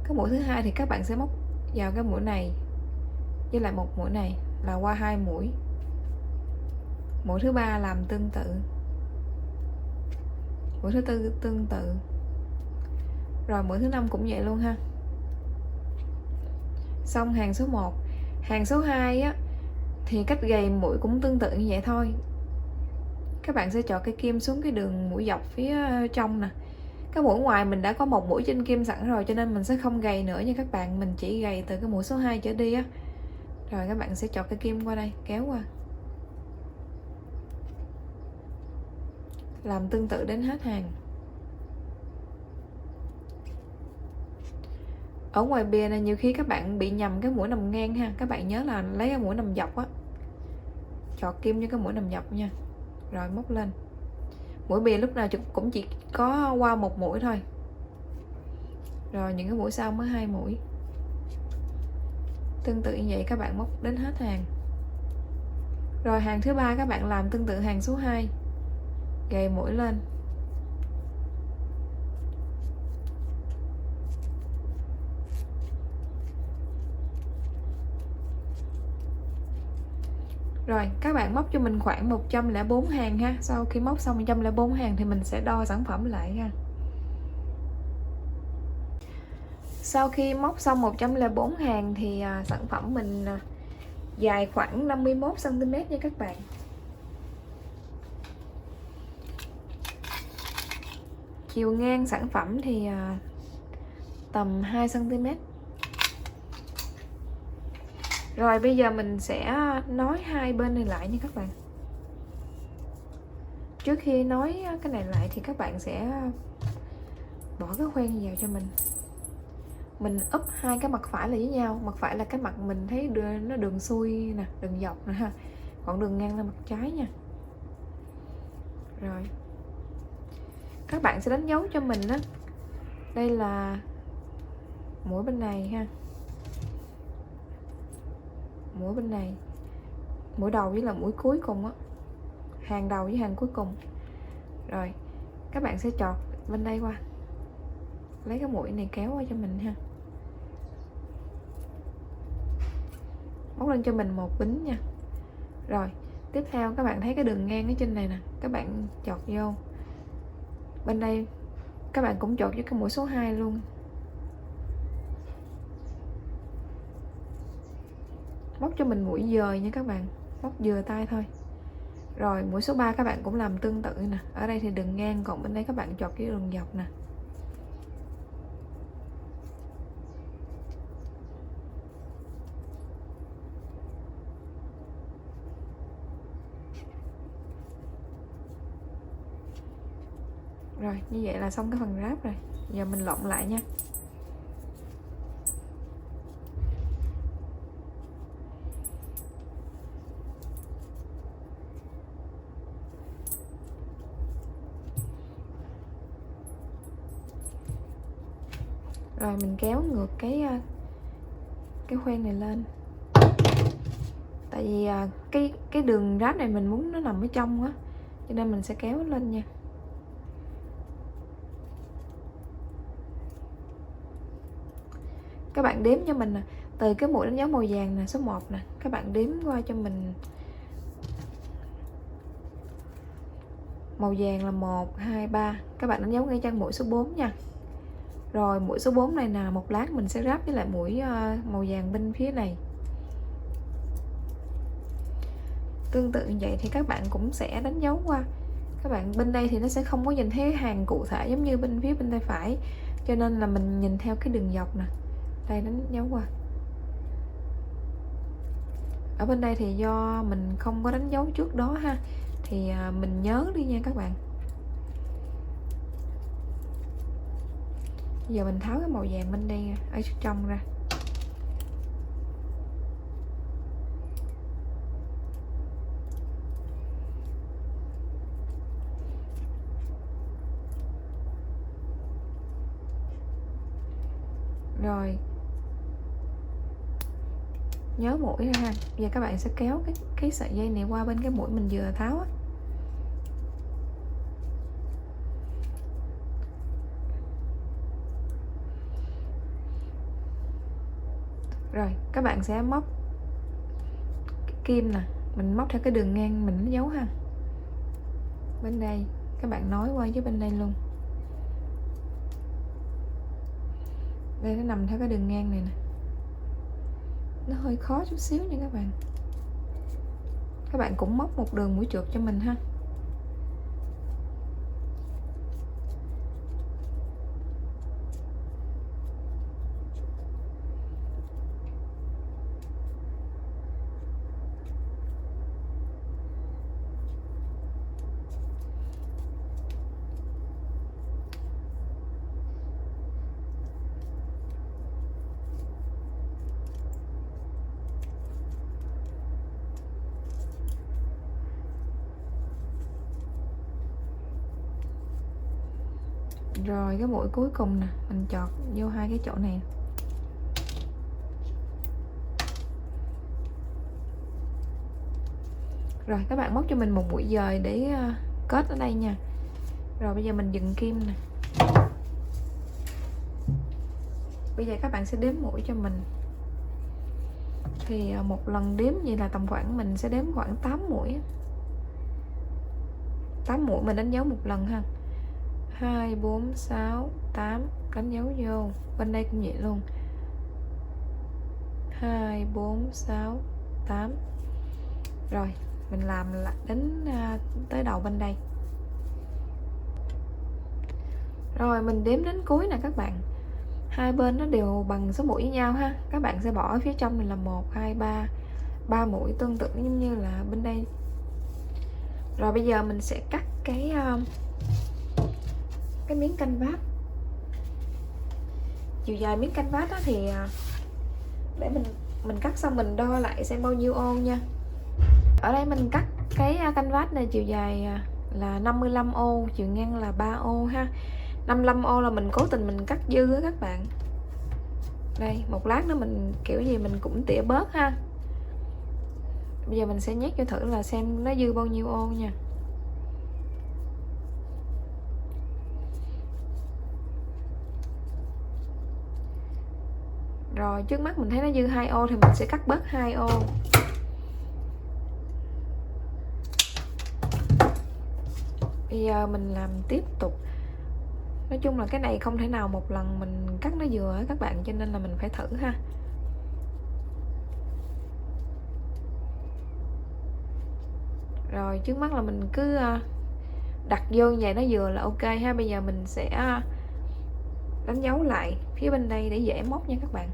Cái mũi thứ hai thì các bạn sẽ móc vào cái mũi này với lại một mũi này là qua 2 mũi. Mũi thứ ba làm tương tự, mũi thứ tư tương tự, rồi mũi thứ năm cũng vậy luôn ha. Xong hàng số 1. Hàng số 2 á thì cách gầy mũi cũng tương tự như vậy thôi. Các bạn sẽ chọn cái kim xuống cái đường mũi dọc phía trong nè. Cái mũi ngoài mình đã có một mũi trên kim sẵn rồi cho nên mình sẽ không gầy nữa nha các bạn, mình chỉ gầy từ cái mũi số 2 trở đi á. Rồi các bạn sẽ chọn cái kim qua đây, kéo qua. Làm tương tự đến hết hàng. Ở ngoài bìa này nhiều khi các bạn bị nhầm cái mũi nằm ngang ha, các bạn nhớ là lấy cái mũi nằm dọc á, chọn kim cho cái mũi nằm dọc nha. Rồi móc lên. Mũi bìa lúc nào cũng chỉ có qua một mũi thôi. Rồi những cái mũi sau mới 2 mũi. Tương tự như vậy các bạn móc đến hết hàng. Rồi hàng thứ ba các bạn làm tương tự hàng số 2. Gầy mũi lên. Rồi các bạn móc cho mình khoảng 104 hàng ha. Sau khi móc xong 104 hàng thì mình sẽ đo sản phẩm lại ha. Sau khi móc xong 104 hàng thì sản phẩm mình dài khoảng 51 cm nha các bạn. Chiều ngang sản phẩm thì tầm 2 cm. Rồi bây giờ mình sẽ nối hai bên này lại nha các bạn. Trước khi nối cái này lại thì các bạn sẽ bỏ cái khoen vào cho mình. mình úp hai cái mặt phải là với nhau. Mặt phải là cái mặt mình thấy nó đường xuôi nè, đường dọc nè ha, còn đường ngang là mặt trái nha. Rồi các bạn sẽ đánh dấu cho mình á, đây là mũi bên này ha, mũi bên này, mũi đầu với là mũi cuối cùng á, hàng đầu với hàng cuối cùng. Rồi các bạn sẽ chọt bên đây qua, lấy cái mũi này kéo qua cho mình ha, móc lên cho mình một bính nha. Rồi tiếp theo các bạn thấy cái đường ngang ở trên này nè, các bạn chọt vô bên đây, các bạn cũng chọt với cái mũi số 2 luôn, móc cho mình mũi dời nha các bạn, móc vừa tay thôi. Rồi mũi số 3 các bạn cũng làm tương tự nè, ở đây thì đường ngang, còn bên đây các bạn chọt cái đường dọc nè. Rồi như vậy là xong cái phần ráp rồi, giờ mình lộn lại nha. Rồi mình kéo ngược cái khoen này lên, tại vì cái đường ráp này mình muốn nó nằm ở trong á, cho nên mình sẽ kéo lên nha. Các bạn đếm cho mình nè, từ cái mũi đánh dấu màu vàng nè, số 1 nè, các bạn đếm qua cho mình màu vàng là 1, 2, 3, các bạn đánh dấu ngay chân mũi số 4 nha. Rồi mũi số 4 này nè, một lát mình sẽ ráp với lại mũi màu vàng bên phía này. Tương tự như vậy thì các bạn cũng sẽ đánh dấu qua. Các bạn bên đây thì nó sẽ không có nhìn thấy hàng cụ thể giống như bên phía bên tay phải, cho nên là mình nhìn theo cái đường dọc nè, đây đánh dấu qua. Ở bên đây thì do mình không có đánh dấu trước đó ha, thì mình nhớ đi nha các bạn. Giờ mình tháo cái màu vàng bên đây ở trong ra. Rồi nhớ mũi ra ha. Giờ các bạn sẽ kéo cái sợi dây này qua bên cái mũi mình vừa tháo á. Rồi các bạn sẽ móc cái kim nè, mình móc theo cái đường ngang mình giấu ha. Bên đây các bạn nối qua với bên đây luôn. Đây nó nằm theo cái đường ngang này nè. Nó hơi khó chút xíu nha các bạn. Các bạn cũng móc một đường mũi trượt cho mình ha. Rồi cái mũi cuối cùng nè, mình chọt vô hai cái chỗ này. Rồi các bạn móc cho mình một mũi dời để kết ở đây nha. Rồi bây giờ mình dừng kim nè. Bây giờ các bạn sẽ đếm mũi cho mình. Thì một lần đếm vậy là tầm khoảng mình sẽ đếm khoảng 8 mũi. 8 mũi mình đánh dấu một lần ha. 2, 4, 6, 8 đánh dấu vô. Bên đây cũng vậy luôn. 2, 4, 6, 8. Rồi mình làm đến tới đầu bên đây. Rồi mình đếm đến cuối nè các bạn. Hai bên nó đều bằng số mũi với nhau ha. Các bạn sẽ bỏ ở phía trong này là 1, 2, 3. 3 mũi tương tự giống như là bên đây. Rồi bây giờ mình sẽ cắt cái miếng canvas. chiều dài miếng canvas á thì để mình cắt xong mình đo lại xem bao nhiêu ô nha. Ở đây mình cắt cái canvas này chiều dài là 55 ô, chiều ngang là 3 ô ha. 55 ô là mình cố tình mình cắt dư á các bạn. Đây, một lát nữa mình kiểu gì mình cũng tỉa bớt ha. Bây giờ mình sẽ nhét cho thử là xem nó dư bao nhiêu ô nha. Rồi trước mắt mình thấy nó dư 2 ô thì mình sẽ cắt bớt 2 ô. Bây giờ mình làm tiếp tục. Nói chung là cái này không thể nào một lần mình cắt nó vừa các bạn, cho nên là mình phải thử ha. Rồi trước mắt là mình cứ đặt vô như vậy nó vừa là ok ha. Bây giờ mình sẽ đánh dấu lại phía bên đây để dễ móc nha các bạn.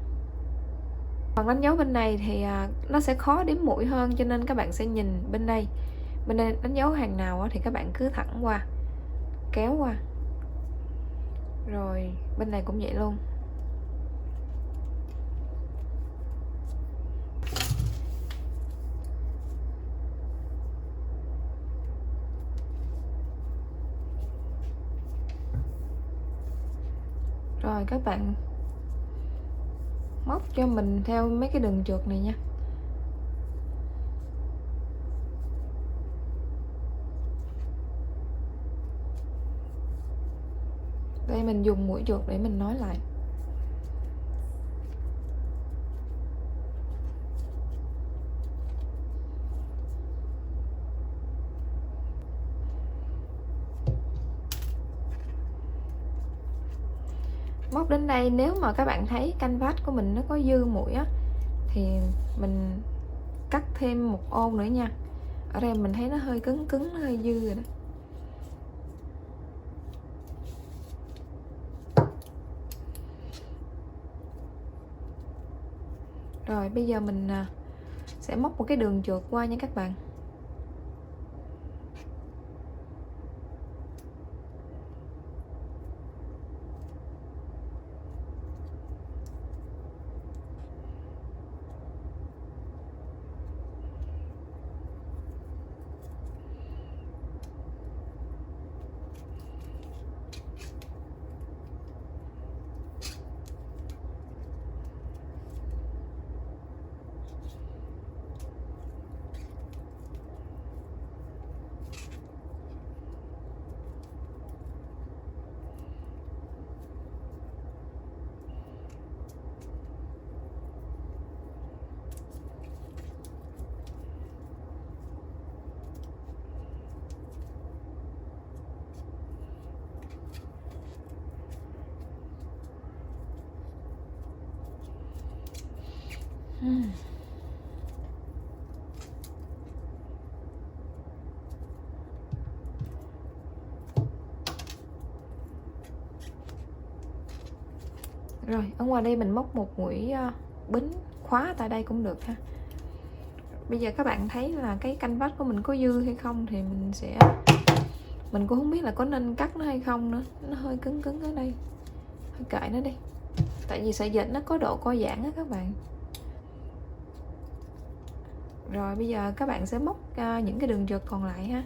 Còn đánh dấu bên này thì nó sẽ khó đếm mũi hơn, cho nên các bạn sẽ nhìn bên đây đánh dấu hàng nào thì các bạn cứ thẳng qua, kéo qua. Rồi bên này cũng vậy luôn. Rồi các bạn móc cho mình theo mấy cái đường trượt này nha. Đây mình dùng mũi trượt để mình nói lại. Móc đến đây nếu mà các bạn thấy canvas của mình nó có dư mũi á thì mình cắt thêm một ô nữa nha. Ở đây mình thấy nó hơi cứng cứng, nó hơi dư rồi đó. Rồi bây giờ mình sẽ móc một cái đường trượt qua nha các bạn. Rồi ở ngoài đây mình móc một mũi bính khóa tại đây cũng được ha. Bây giờ các bạn thấy là cái canvas của mình có dư hay không thì mình cũng không biết là có nên cắt nó hay không nữa. Nó hơi cứng cứng ở đây, thôi kệ nó đi, tại vì sợi dệt nó có độ co giãn á các bạn. Rồi bây giờ các bạn sẽ móc những cái đường trượt còn lại ha.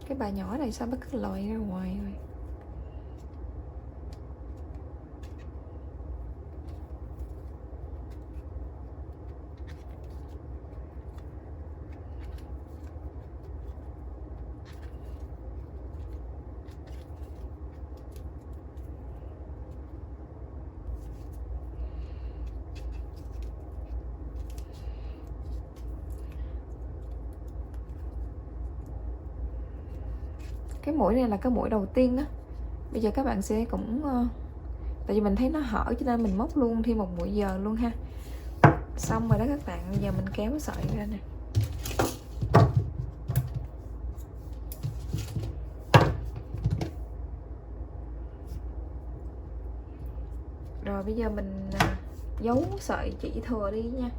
Cái bà nhỏ này sao nó cứ lòi ra ngoài rồi. Cái mũi này là cái mũi đầu tiên á. Bây giờ các bạn sẽ cũng tại vì mình thấy nó hở cho nên mình móc luôn thêm một mũi giờ luôn ha. Xong rồi đó các bạn, bây giờ mình kéo sợi ra nè. Rồi bây giờ mình giấu sợi chỉ thừa đi nha.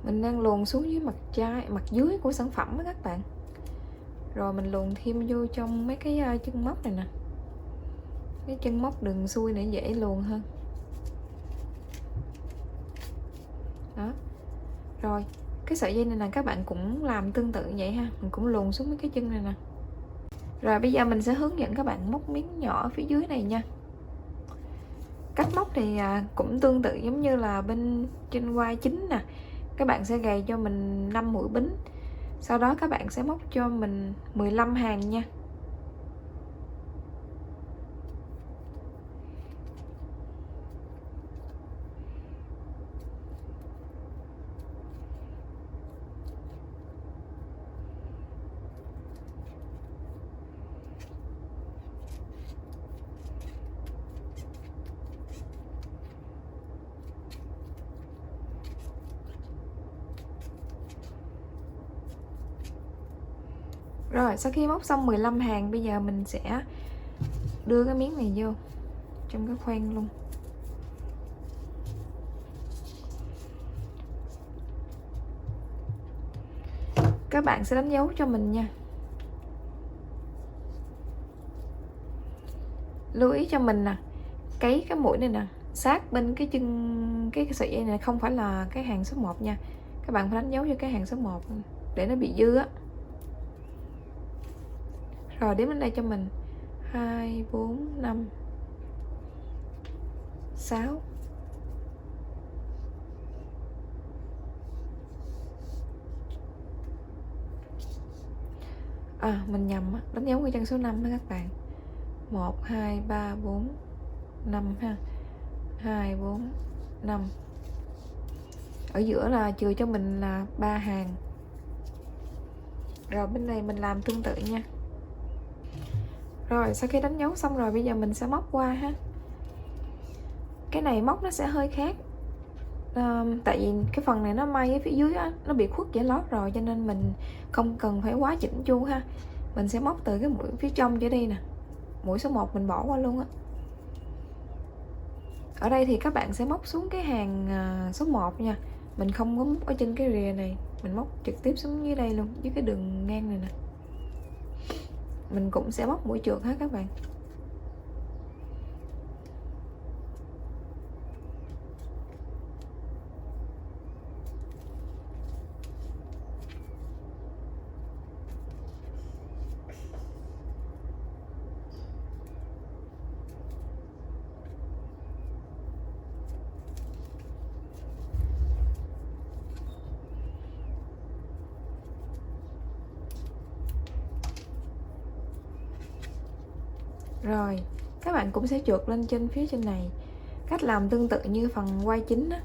Mình đang luồn xuống dưới mặt dưới của sản phẩm đó các bạn. Rồi mình luồn thêm vô trong mấy cái chân móc này nè. Cái chân móc đường xuôi này dễ luồn hơn. Đó. Rồi, cái sợi dây này là các bạn cũng làm tương tự vậy ha. Mình cũng luồn xuống mấy cái chân này nè. Rồi bây giờ mình sẽ hướng dẫn các bạn móc miếng nhỏ ở phía dưới này nha. Cách móc thì cũng tương tự giống như là bên trên quai chính nè. Các bạn sẽ gầy cho mình 5 mũi bính. Sau đó các bạn sẽ móc cho mình 15 hàng nha. Rồi sau khi móc xong 15 hàng, bây giờ mình sẽ đưa cái miếng này vô trong cái khoang luôn. Các bạn sẽ đánh dấu cho mình nha. Lưu ý cho mình nè, cái mũi này nè sát bên cái chân cái sợi dây này không phải là cái hàng số 1 nha. Các bạn phải đánh dấu cho cái hàng số 1 để nó bị dư á. Rồi đếm đến đây cho mình 2, 4, 5, 6. Mình nhầm á, đánh dấu cái chân số 5 đó các bạn. 1, 2, 3, 4, 5 ha. 2, 4, 5. Ở giữa là chừa cho mình là 3 hàng. Rồi bên này mình làm tương tự nha. Rồi sau khi đánh dấu xong rồi bây giờ mình sẽ móc qua ha. Cái này móc nó sẽ hơi khác. Tại vì cái phần này nó may ở phía dưới á, nó bị khuất giải lót rồi cho nên mình không cần phải quá chỉnh chu ha. Mình sẽ móc từ cái mũi phía trong trở đi nè. Mũi số 1 mình bỏ qua luôn á. Ở đây thì các bạn sẽ móc xuống cái hàng số 1 nha. Mình không có móc ở trên cái rìa này, mình móc trực tiếp xuống dưới đây luôn, dưới cái đường ngang này nè. Mình cũng sẽ móc mũi trượt hết các bạn. Rồi, các bạn cũng sẽ trượt lên trên phía trên này. Cách làm tương tự như phần quai chính á.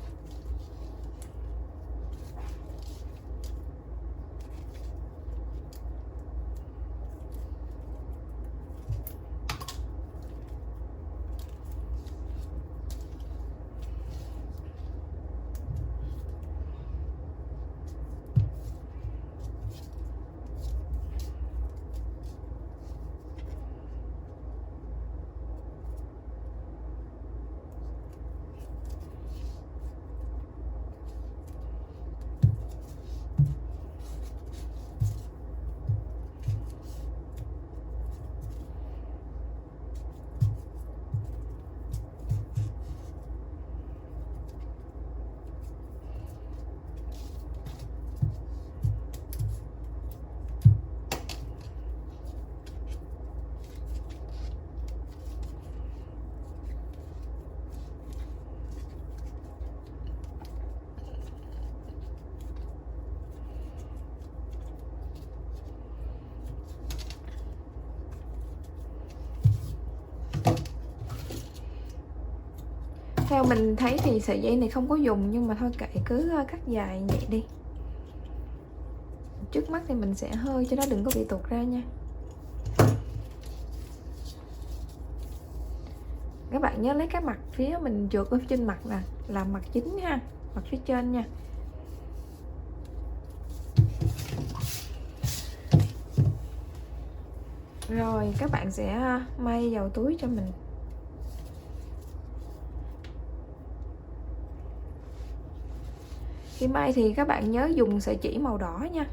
Theo mình thấy thì sợi dây này không có dùng, nhưng mà thôi kệ, cứ cắt dài vậy đi. Trước mắt thì mình sẽ hơi cho nó đừng có bị tuột ra nha. Các bạn nhớ lấy cái mặt phía mình trượt ở trên mặt nè, làm mặt chính ha, mặt phía trên nha. Rồi các bạn sẽ may vào túi cho mình. Khi may thì các bạn nhớ dùng sợi chỉ màu đỏ nha.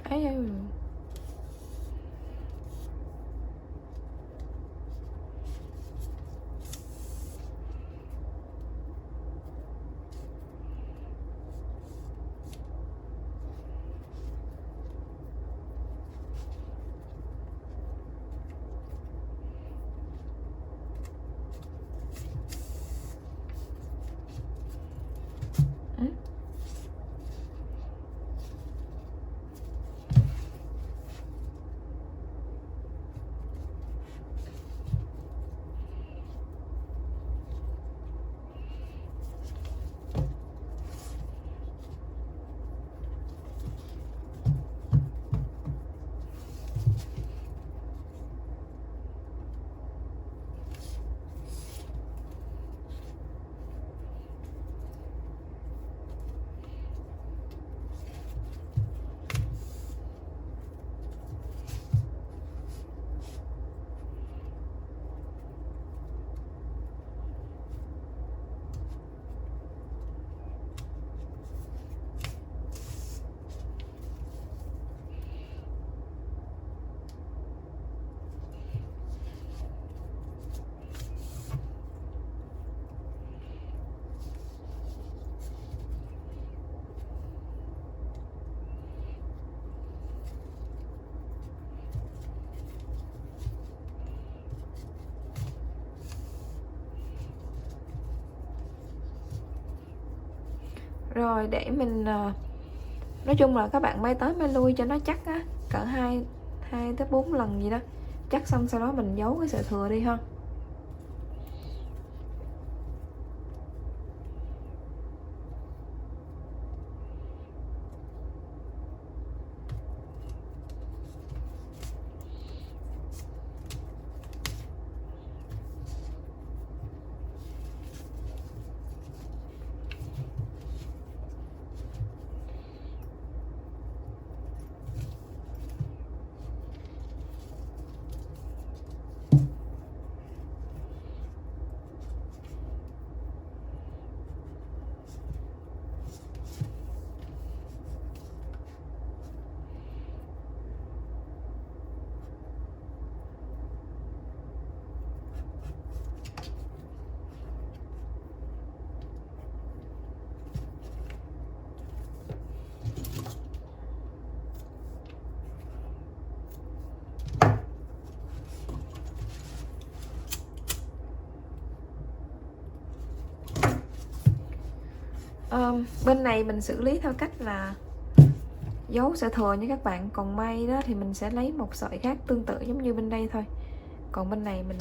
Ấy. Rồi để mình nói chung là các bạn may tới may lui cho nó chắc á, cỡ 2 tới 4 lần gì đó. Chắc xong sau đó mình giấu cái sợi thừa đi ha. Bên này mình xử lý theo cách là giấu sợi thừa nha các bạn, còn may đó thì mình sẽ lấy một sợi khác tương tự giống như bên đây thôi. Còn bên này mình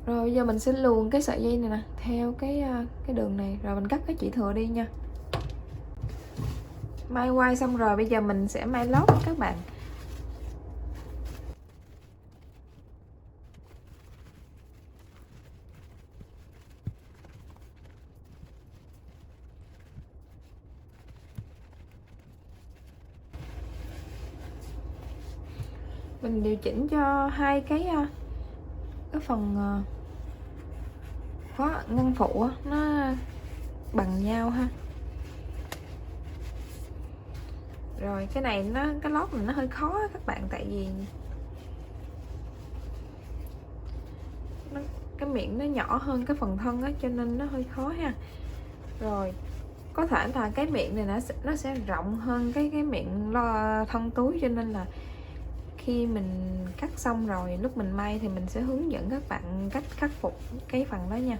rồi bây giờ mình sẽ luồn cái sợi dây này nè theo cái đường này, rồi mình cắt cái chỉ thừa đi nha. May quai xong rồi bây giờ mình sẽ may lót các bạn. Mình điều chỉnh cho hai cái phần ngăn phụ á, nó bằng nhau ha. Rồi cái này cái lót này nó hơi khó á các bạn, tại vì cái miệng nó nhỏ hơn cái phần thân á, cho nên nó hơi khó ha. Rồi có thể là cái miệng này nó sẽ rộng hơn cái miệng thân túi, cho nên là khi mình cắt xong rồi lúc mình may thì mình sẽ hướng dẫn các bạn cách khắc phục cái phần đó nha.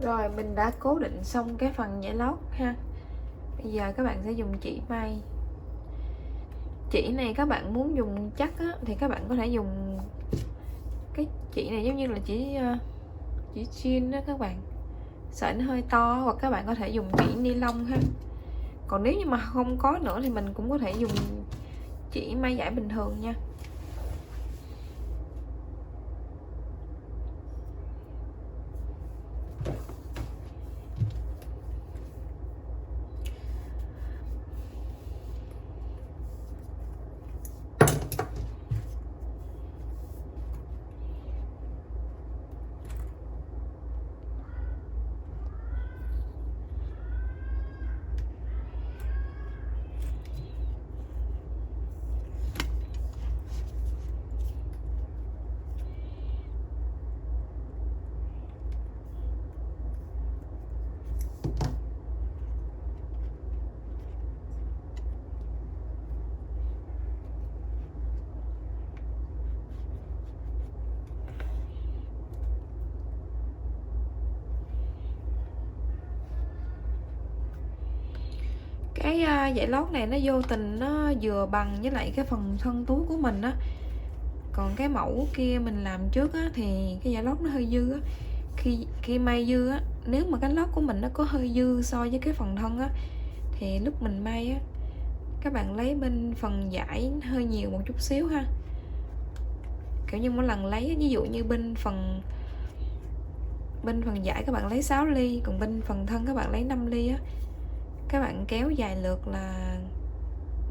Rồi mình đã cố định xong cái phần nhảy lót ha. Bây giờ các bạn sẽ dùng chỉ may. Chỉ này các bạn muốn dùng chắc á, thì các bạn có thể dùng cái chỉ này giống như là chỉ jean đó các bạn. Sợi nó hơi to, hoặc các bạn có thể dùng chỉ ni lông ha. Còn nếu như mà không có nữa thì mình cũng có thể dùng chỉ may vải bình thường nha. Cái dải lót này nó vô tình nó vừa bằng với lại cái phần thân túi của mình á. Còn cái mẫu kia mình làm trước á, thì cái dải lót nó hơi dư á. khi may dư á, nếu mà cái lót của mình nó có hơi dư so với cái phần thân á, thì lúc mình may á, các bạn lấy bên phần dải hơi nhiều một chút xíu ha. Kiểu như mỗi lần lấy, ví dụ như bên phần dải các bạn lấy 6 ly, còn bên phần thân các bạn lấy 5 ly á, các bạn kéo dài lượt là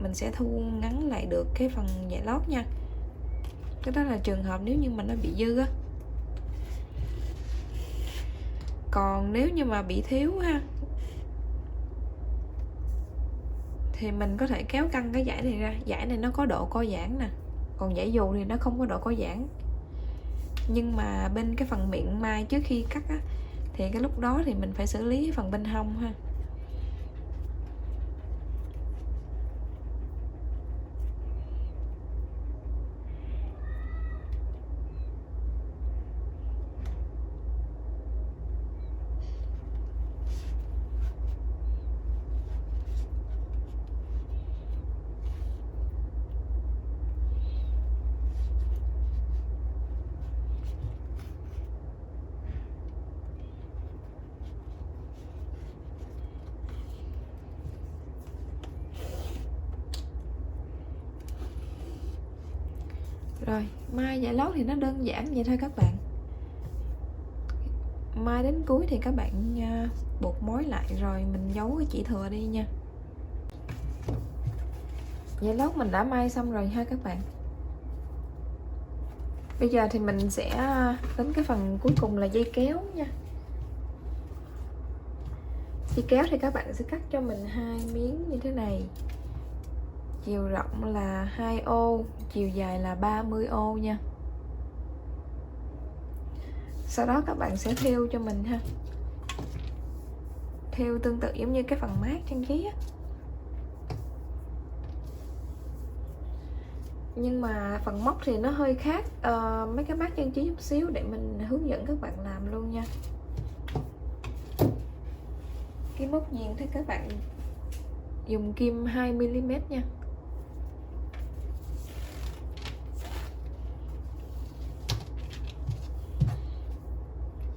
mình sẽ thu ngắn lại được cái phần dải lót nha. Cái đó là trường hợp nếu như mà nó bị dư á. Còn nếu như mà bị thiếu ha, thì mình có thể kéo căng cái dải này ra. Dải này nó có độ co giãn nè, còn dải dù thì nó không có độ co giãn. Nhưng mà bên cái phần miệng mai trước khi cắt á, thì cái lúc đó thì mình phải xử lý phần bên hông ha. Rồi, mai dải lót thì nó đơn giản vậy thôi các bạn. Mai đến cuối thì các bạn buộc mối lại rồi mình giấu cái chỉ thừa đi nha. Dải lót mình đã may xong rồi ha các bạn. Bây giờ thì mình sẽ đến cái phần cuối cùng là dây kéo nha. Dây kéo thì các bạn sẽ cắt cho mình 2 miếng như thế này. Chiều rộng là 2 ô, chiều dài là 30 ô nha. Sau đó các bạn sẽ thêu cho mình ha. Thêu tương tự giống như cái phần mát trang trí á. Nhưng mà phần móc thì nó hơi khác mấy cái mát trang trí chút xíu, để mình hướng dẫn các bạn làm luôn nha. Cái móc viền thì các bạn dùng kim 2mm nha.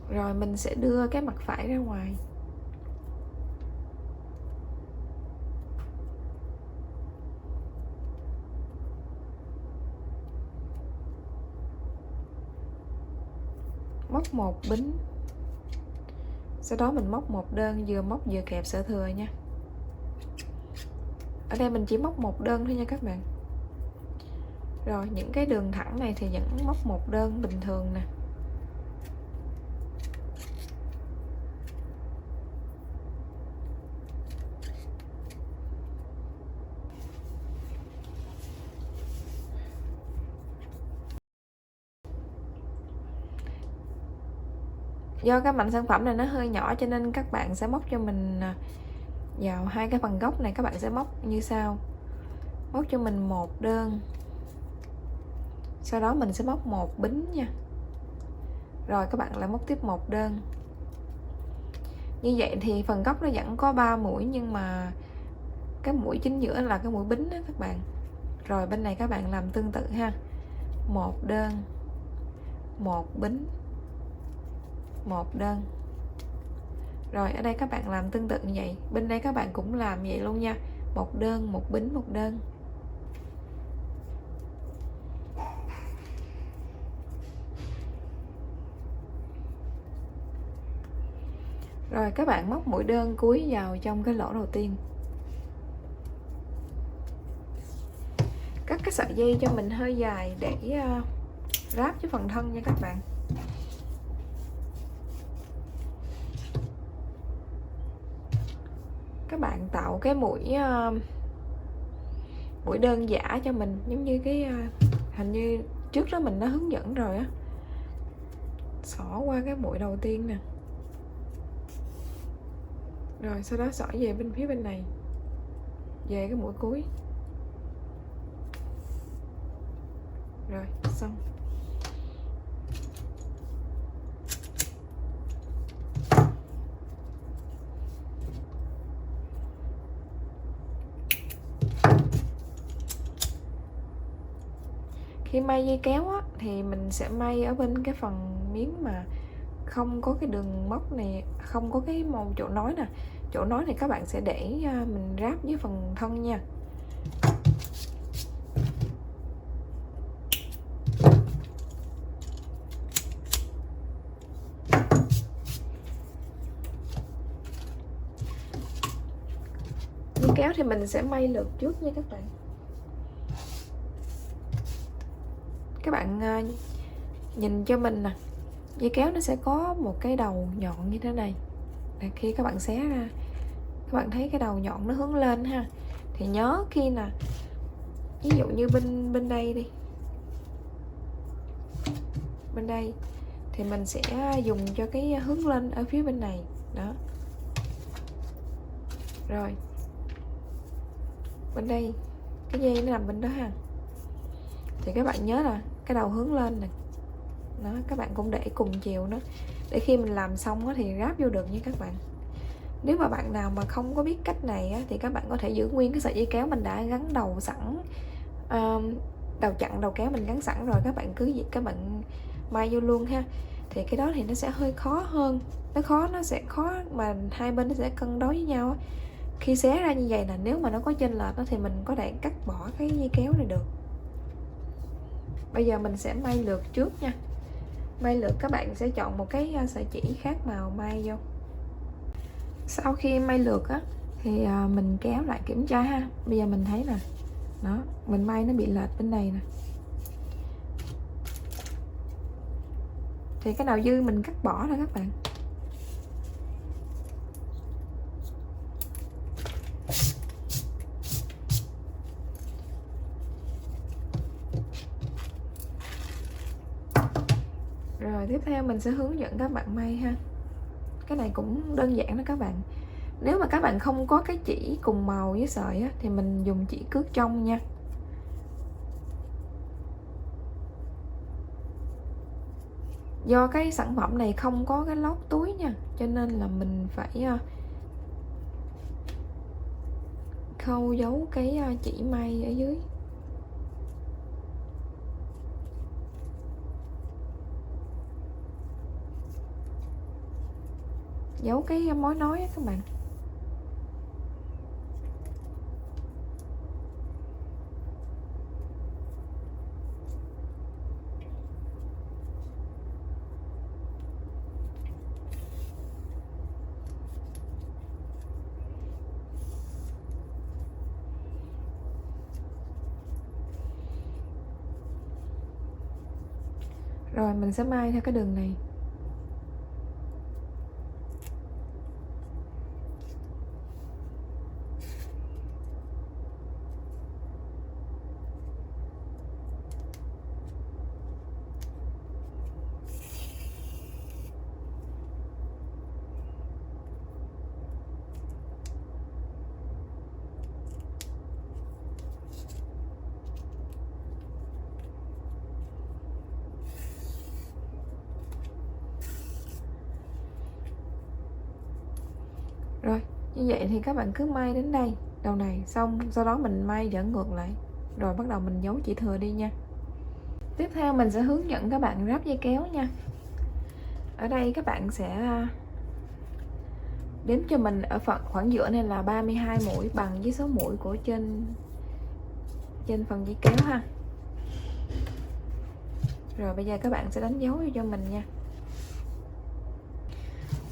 Rồi mình sẽ đưa cái mặt phải ra ngoài. Móc một bính. Sau đó mình móc một đơn, vừa móc vừa kẹp sợi thừa nha. Ở đây mình chỉ móc một đơn thôi nha các bạn. Rồi những cái đường thẳng này thì vẫn móc một đơn bình thường nè. Do cái mảnh sản phẩm này nó hơi nhỏ cho nên các bạn sẽ móc cho mình vào hai cái phần gốc này, các bạn sẽ móc như sau. Móc cho mình một đơn. Sau đó mình sẽ móc một bính nha. Rồi các bạn lại móc tiếp một đơn. Như vậy thì phần gốc nó vẫn có 3 mũi, nhưng mà cái mũi chính giữa là cái mũi bính đó các bạn. Rồi bên này các bạn làm tương tự ha. Một đơn, một bính, một đơn. Rồi ở đây các bạn làm tương tự như vậy. Bên đây các bạn cũng làm vậy luôn nha. Một đơn, một bính, một đơn. Rồi các bạn móc mũi đơn cuối vào trong cái lỗ đầu tiên. Cắt cái sợi dây cho mình hơi dài để ráp cho phần thân nha các bạn. Các bạn tạo cái mũi đơn giả cho mình, giống như cái hình như trước đó mình đã hướng dẫn rồi á. Xỏ qua cái mũi đầu tiên nè. Rồi sau đó xỏ về bên phía bên này, về cái mũi cuối. Rồi xong. Khi may dây kéo á, thì mình sẽ may ở bên cái phần miếng mà không có cái đường móc này, không có cái màu chỗ nối nè. Chỗ nối này các bạn sẽ để mình ráp với phần thân nha. Dây kéo thì mình sẽ may lượt trước nha các bạn. Các bạn nhìn cho mình nè, dây kéo nó sẽ có một cái đầu nhọn như thế này. Để khi các bạn xé ra, các bạn thấy cái đầu nhọn nó hướng lên ha. Thì nhớ khi nè, ví dụ như bên đây đi, bên đây thì mình sẽ dùng cho cái hướng lên ở phía bên này đó. Rồi bên đây cái dây nó nằm bên đó ha, thì các bạn nhớ là cái đầu hướng lên nè đó. Các bạn cũng để cùng chiều đó, để khi mình làm xong thì ráp vô được nha các bạn. Nếu mà bạn nào mà không có biết cách này thì các bạn có thể giữ nguyên cái sợi dây kéo mình đã gắn đầu sẵn, đầu chặn đầu kéo mình gắn sẵn rồi, các bạn cứ việc các bạn may vô luôn ha. Thì cái đó thì nó sẽ hơi khó hơn, nó sẽ khó mà hai bên nó sẽ cân đối với nhau. Khi xé ra như vậy là nếu mà nó có chênh lệch thì mình có thể cắt bỏ cái dây kéo này được. Bây giờ mình sẽ may lượt trước nha. May lượt các bạn sẽ chọn một cái sợi chỉ khác màu may vô. Sau khi may lượt thì mình kéo lại kiểm tra ha. Bây giờ mình thấy nè, đó, mình may nó bị lệch bên này nè, thì cái nào dư mình cắt bỏ thôi các bạn. Rồi tiếp theo mình sẽ hướng dẫn các bạn may ha. Cái này cũng đơn giản đó các bạn. Nếu mà các bạn không có cái chỉ cùng màu với sợi thì mình dùng chỉ cước trong nha. Do cái sản phẩm này không có cái lót túi nha, cho nên là mình phải khâu giấu cái chỉ may ở dưới. Giấu cái mối nối các bạn. Rồi mình sẽ may theo cái đường này. Rồi, như vậy thì các bạn cứ may đến đây, đầu này xong, sau đó mình may dẫn ngược lại. Rồi bắt đầu mình giấu chỉ thừa đi nha. Tiếp theo mình sẽ hướng dẫn các bạn ráp dây kéo nha. Ở đây các bạn sẽ đếm cho mình ở khoảng giữa này là 32 mũi bằng với số mũi của trên phần dây kéo ha. Rồi bây giờ các bạn sẽ đánh dấu cho mình nha.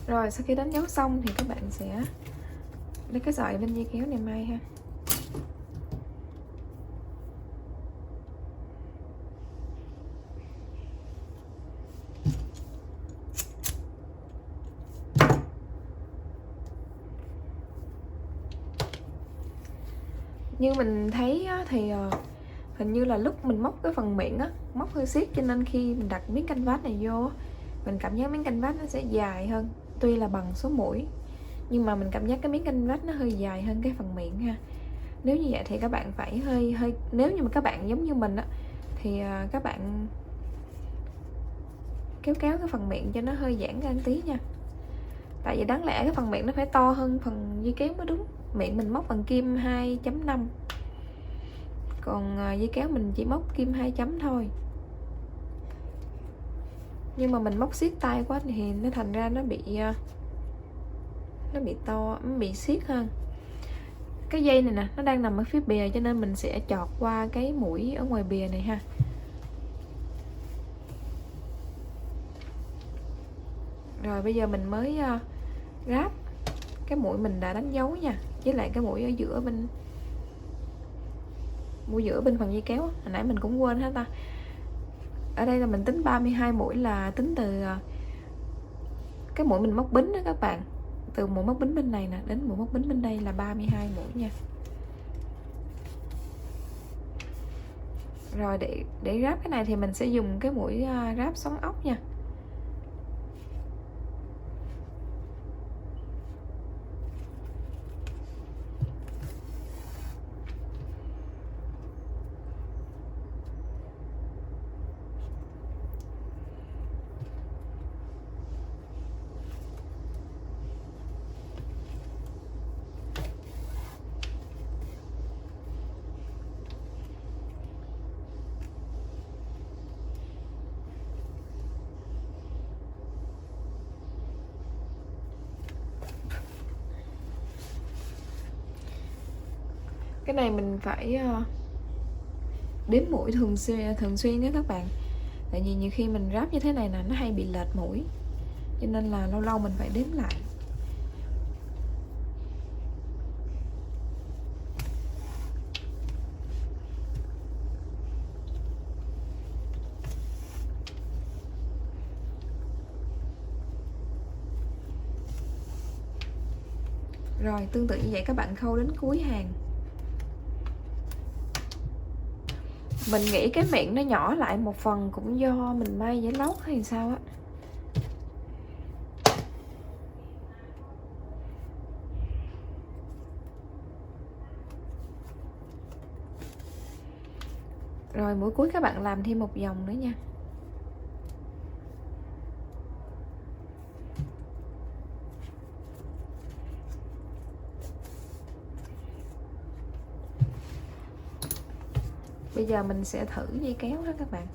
Rồi sau khi đánh dấu xong thì các bạn sẽ lấy cái sợi bên dây kéo này may ha. Như mình thấy thì hình như là lúc mình móc cái phần miệng móc hơi siết, cho nên khi mình đặt miếng canvas này vô mình cảm giác miếng canvas nó sẽ dài hơn. Tuy là bằng số mũi nhưng mà mình cảm giác cái miếng canvas nó hơi dài hơn cái phần miệng ha. Nếu như vậy thì các bạn phải hơi nếu như mà các bạn giống như mình thì các bạn kéo cái phần miệng cho nó hơi giãn ra một tí nha. Tại vì đáng lẽ cái phần miệng nó phải to hơn phần dây kéo mới đúng. Miệng mình móc bằng kim 2.5, còn dây kéo mình chỉ móc kim 2 chấm thôi. nhưng mà mình móc siết tay quá thì nó thành ra nó bị to, nó bị siết hơn. Cái dây này nè, nó đang nằm ở phía bìa cho nên mình sẽ chọt qua cái mũi ở ngoài bìa này ha. Rồi bây giờ mình mới ráp cái mũi mình đã đánh dấu nha, với lại cái mũi ở giữa bên, mũi giữa bên phần dây kéo. Hồi nãy mình cũng quên hết ta. Ở đây là mình tính 32 mũi là tính từ cái mũi mình móc bính đó các bạn. Từ mũi móc bính bên này nè đến mũi móc bính bên đây là 32 mũi nha. Rồi để ráp cái này thì mình sẽ dùng cái mũi ráp xoắn ốc nha. Cái này mình phải đếm mũi thường xuyên đó các bạn. Tại vì nhiều khi mình ráp như thế này là nó hay bị lệch mũi, cho nên là lâu lâu mình phải đếm lại. Rồi tương tự như vậy các bạn khâu đến cuối hàng. Mình nghĩ cái miệng nó nhỏ lại một phần cũng do mình may giấy lót hay sao á. Rồi mũi cuối các bạn làm thêm một vòng nữa nha. Bây giờ mình sẽ thử dây kéo đó các bạn.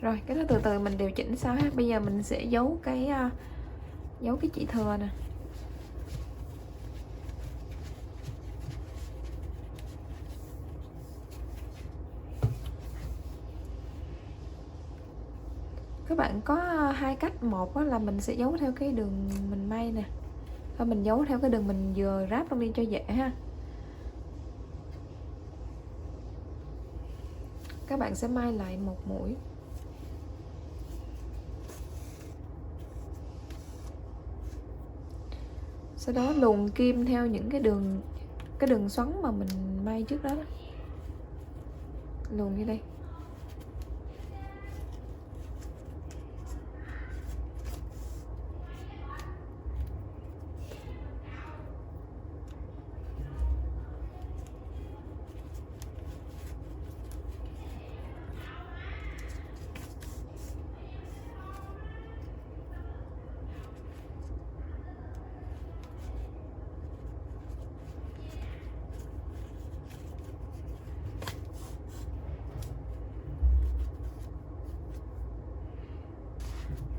Rồi cái đó từ từ mình điều chỉnh sau ha. Bây giờ mình sẽ giấu cái chỉ thừa nè. Các bạn có hai cách. Một là mình sẽ giấu theo cái đường mình may nè, và mình giấu theo cái đường mình vừa ráp trong đi cho dễ ha. Các bạn sẽ may lại một mũi, sau đó luồn kim theo những cái đường xoắn mà mình may trước đó, luồn như đây.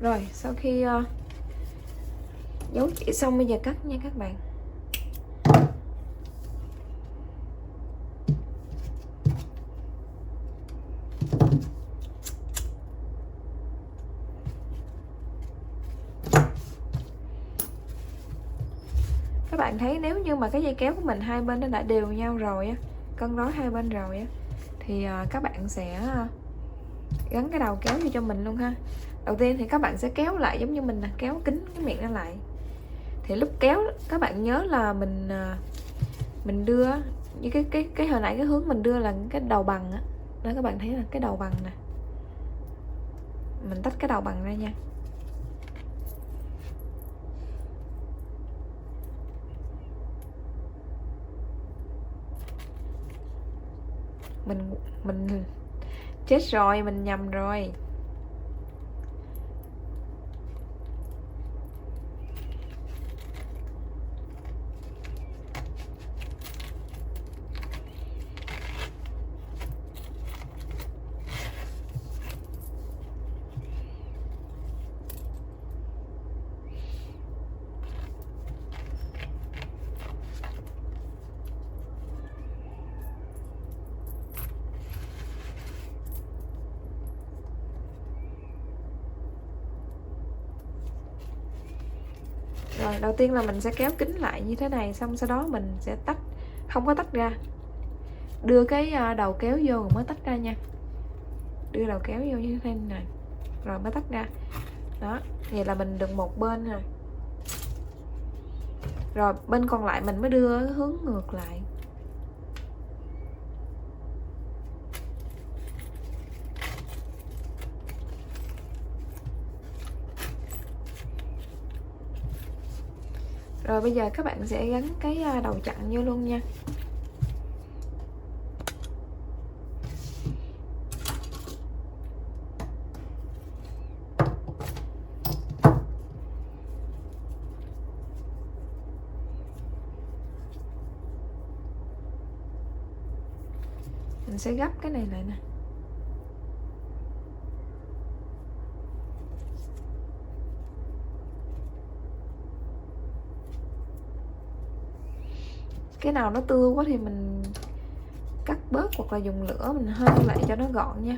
Rồi sau khi giấu chỉ xong, bây giờ cắt nha các bạn. Các bạn thấy nếu như mà cái dây kéo của mình hai bên nó đã đều nhau rồi á, cân đối hai bên rồi á, thì các bạn sẽ gắn cái đầu kéo vô cho mình luôn ha. Đầu tiên thì các bạn sẽ kéo lại giống như mình nè, kéo kín cái miệng nó lại. Thì lúc kéo các bạn nhớ là mình đưa như cái hồi nãy cái hướng mình đưa là cái đầu bằng á, đó các bạn thấy là cái đầu bằng nè, mình tách cái đầu bằng ra nha. Mình chết rồi, mình nhầm rồi. Rồi đầu tiên là mình sẽ kéo kính lại như thế này, xong sau đó mình sẽ tách, không có tách ra, đưa cái đầu kéo vô rồi mới tách ra nha. Đưa đầu kéo vô như thế này rồi mới tách ra. Đó, vậy là mình được một bên rồi. Rồi bên còn lại mình mới đưa hướng ngược lại. Rồi bây giờ các bạn sẽ gắn cái đầu chặn vô luôn nha. Mình sẽ gấp cái này lại nè. Cái nào nó tưa quá thì mình cắt bớt hoặc là dùng lửa mình hơ lại cho nó gọn nha.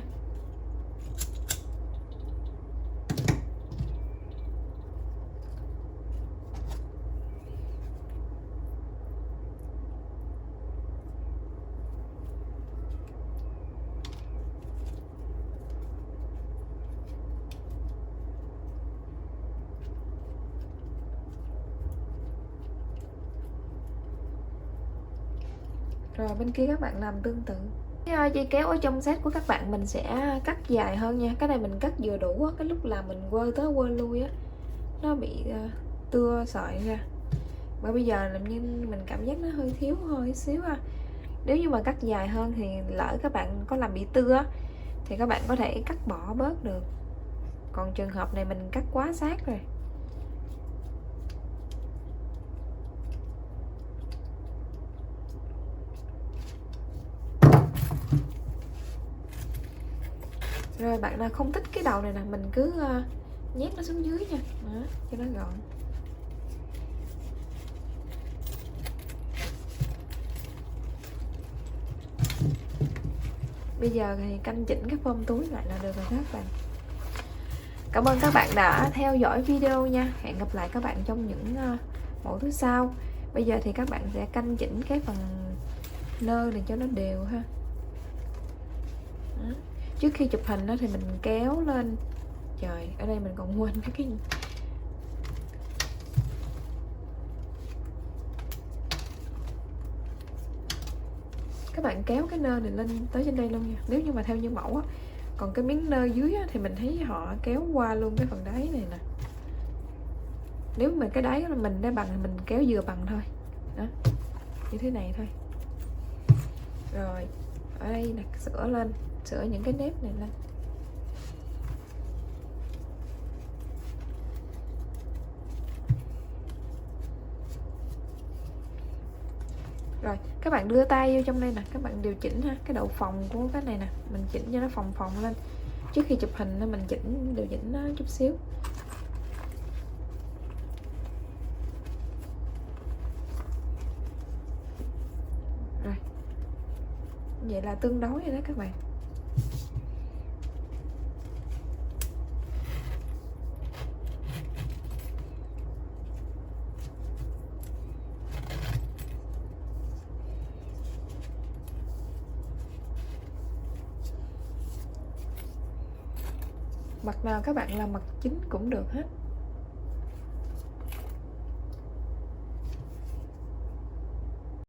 Rồi bên kia các bạn làm tương tự. Cái dây kéo ở trong set của các bạn mình sẽ cắt dài hơn nha. Cái này mình cắt vừa đủ á, cái lúc làm mình quơ tới quơ lui á, nó bị tưa sợi ra. Và bây giờ làm như mình cảm giác nó hơi thiếu hơi xíu ha. Nếu như mà cắt dài hơn thì lỡ các bạn có làm bị tưa á, thì các bạn có thể cắt bỏ bớt được. Còn trường hợp này mình cắt quá sát rồi. Rồi bạn nào không thích cái đầu này nè, mình cứ nhét nó xuống dưới nha. Đó, cho nó gọn. Bây giờ thì canh chỉnh cái form túi lại là được rồi các bạn. Cảm ơn các bạn đã theo dõi video nha. Hẹn gặp lại các bạn trong những mẫu túi sau. Bây giờ thì các bạn sẽ canh chỉnh cái phần nơ này cho nó đều ha. Đó. Trước khi chụp hình đó thì mình kéo lên. Trời, ở đây mình còn quên cái các bạn kéo cái nơ này lên tới trên đây luôn nha, nếu như mà theo như mẫu á. Còn cái miếng nơ dưới á, thì mình thấy họ kéo qua luôn cái phần đáy này nè. Nếu mà cái đáy mình đã bằng thì mình kéo vừa bằng thôi. Đó, như thế này thôi. Rồi ở đây nè, sửa lên, sửa những cái nếp này lên. Rồi các bạn đưa tay vô trong đây nè, các bạn điều chỉnh ha, cái độ phồng của cái này nè, mình chỉnh cho nó phồng phồng lên. Trước khi chụp hình mình điều chỉnh nó chút xíu. Rồi vậy là tương đối rồi đó các bạn. Mặt nào các bạn làm mặt chính cũng được hết.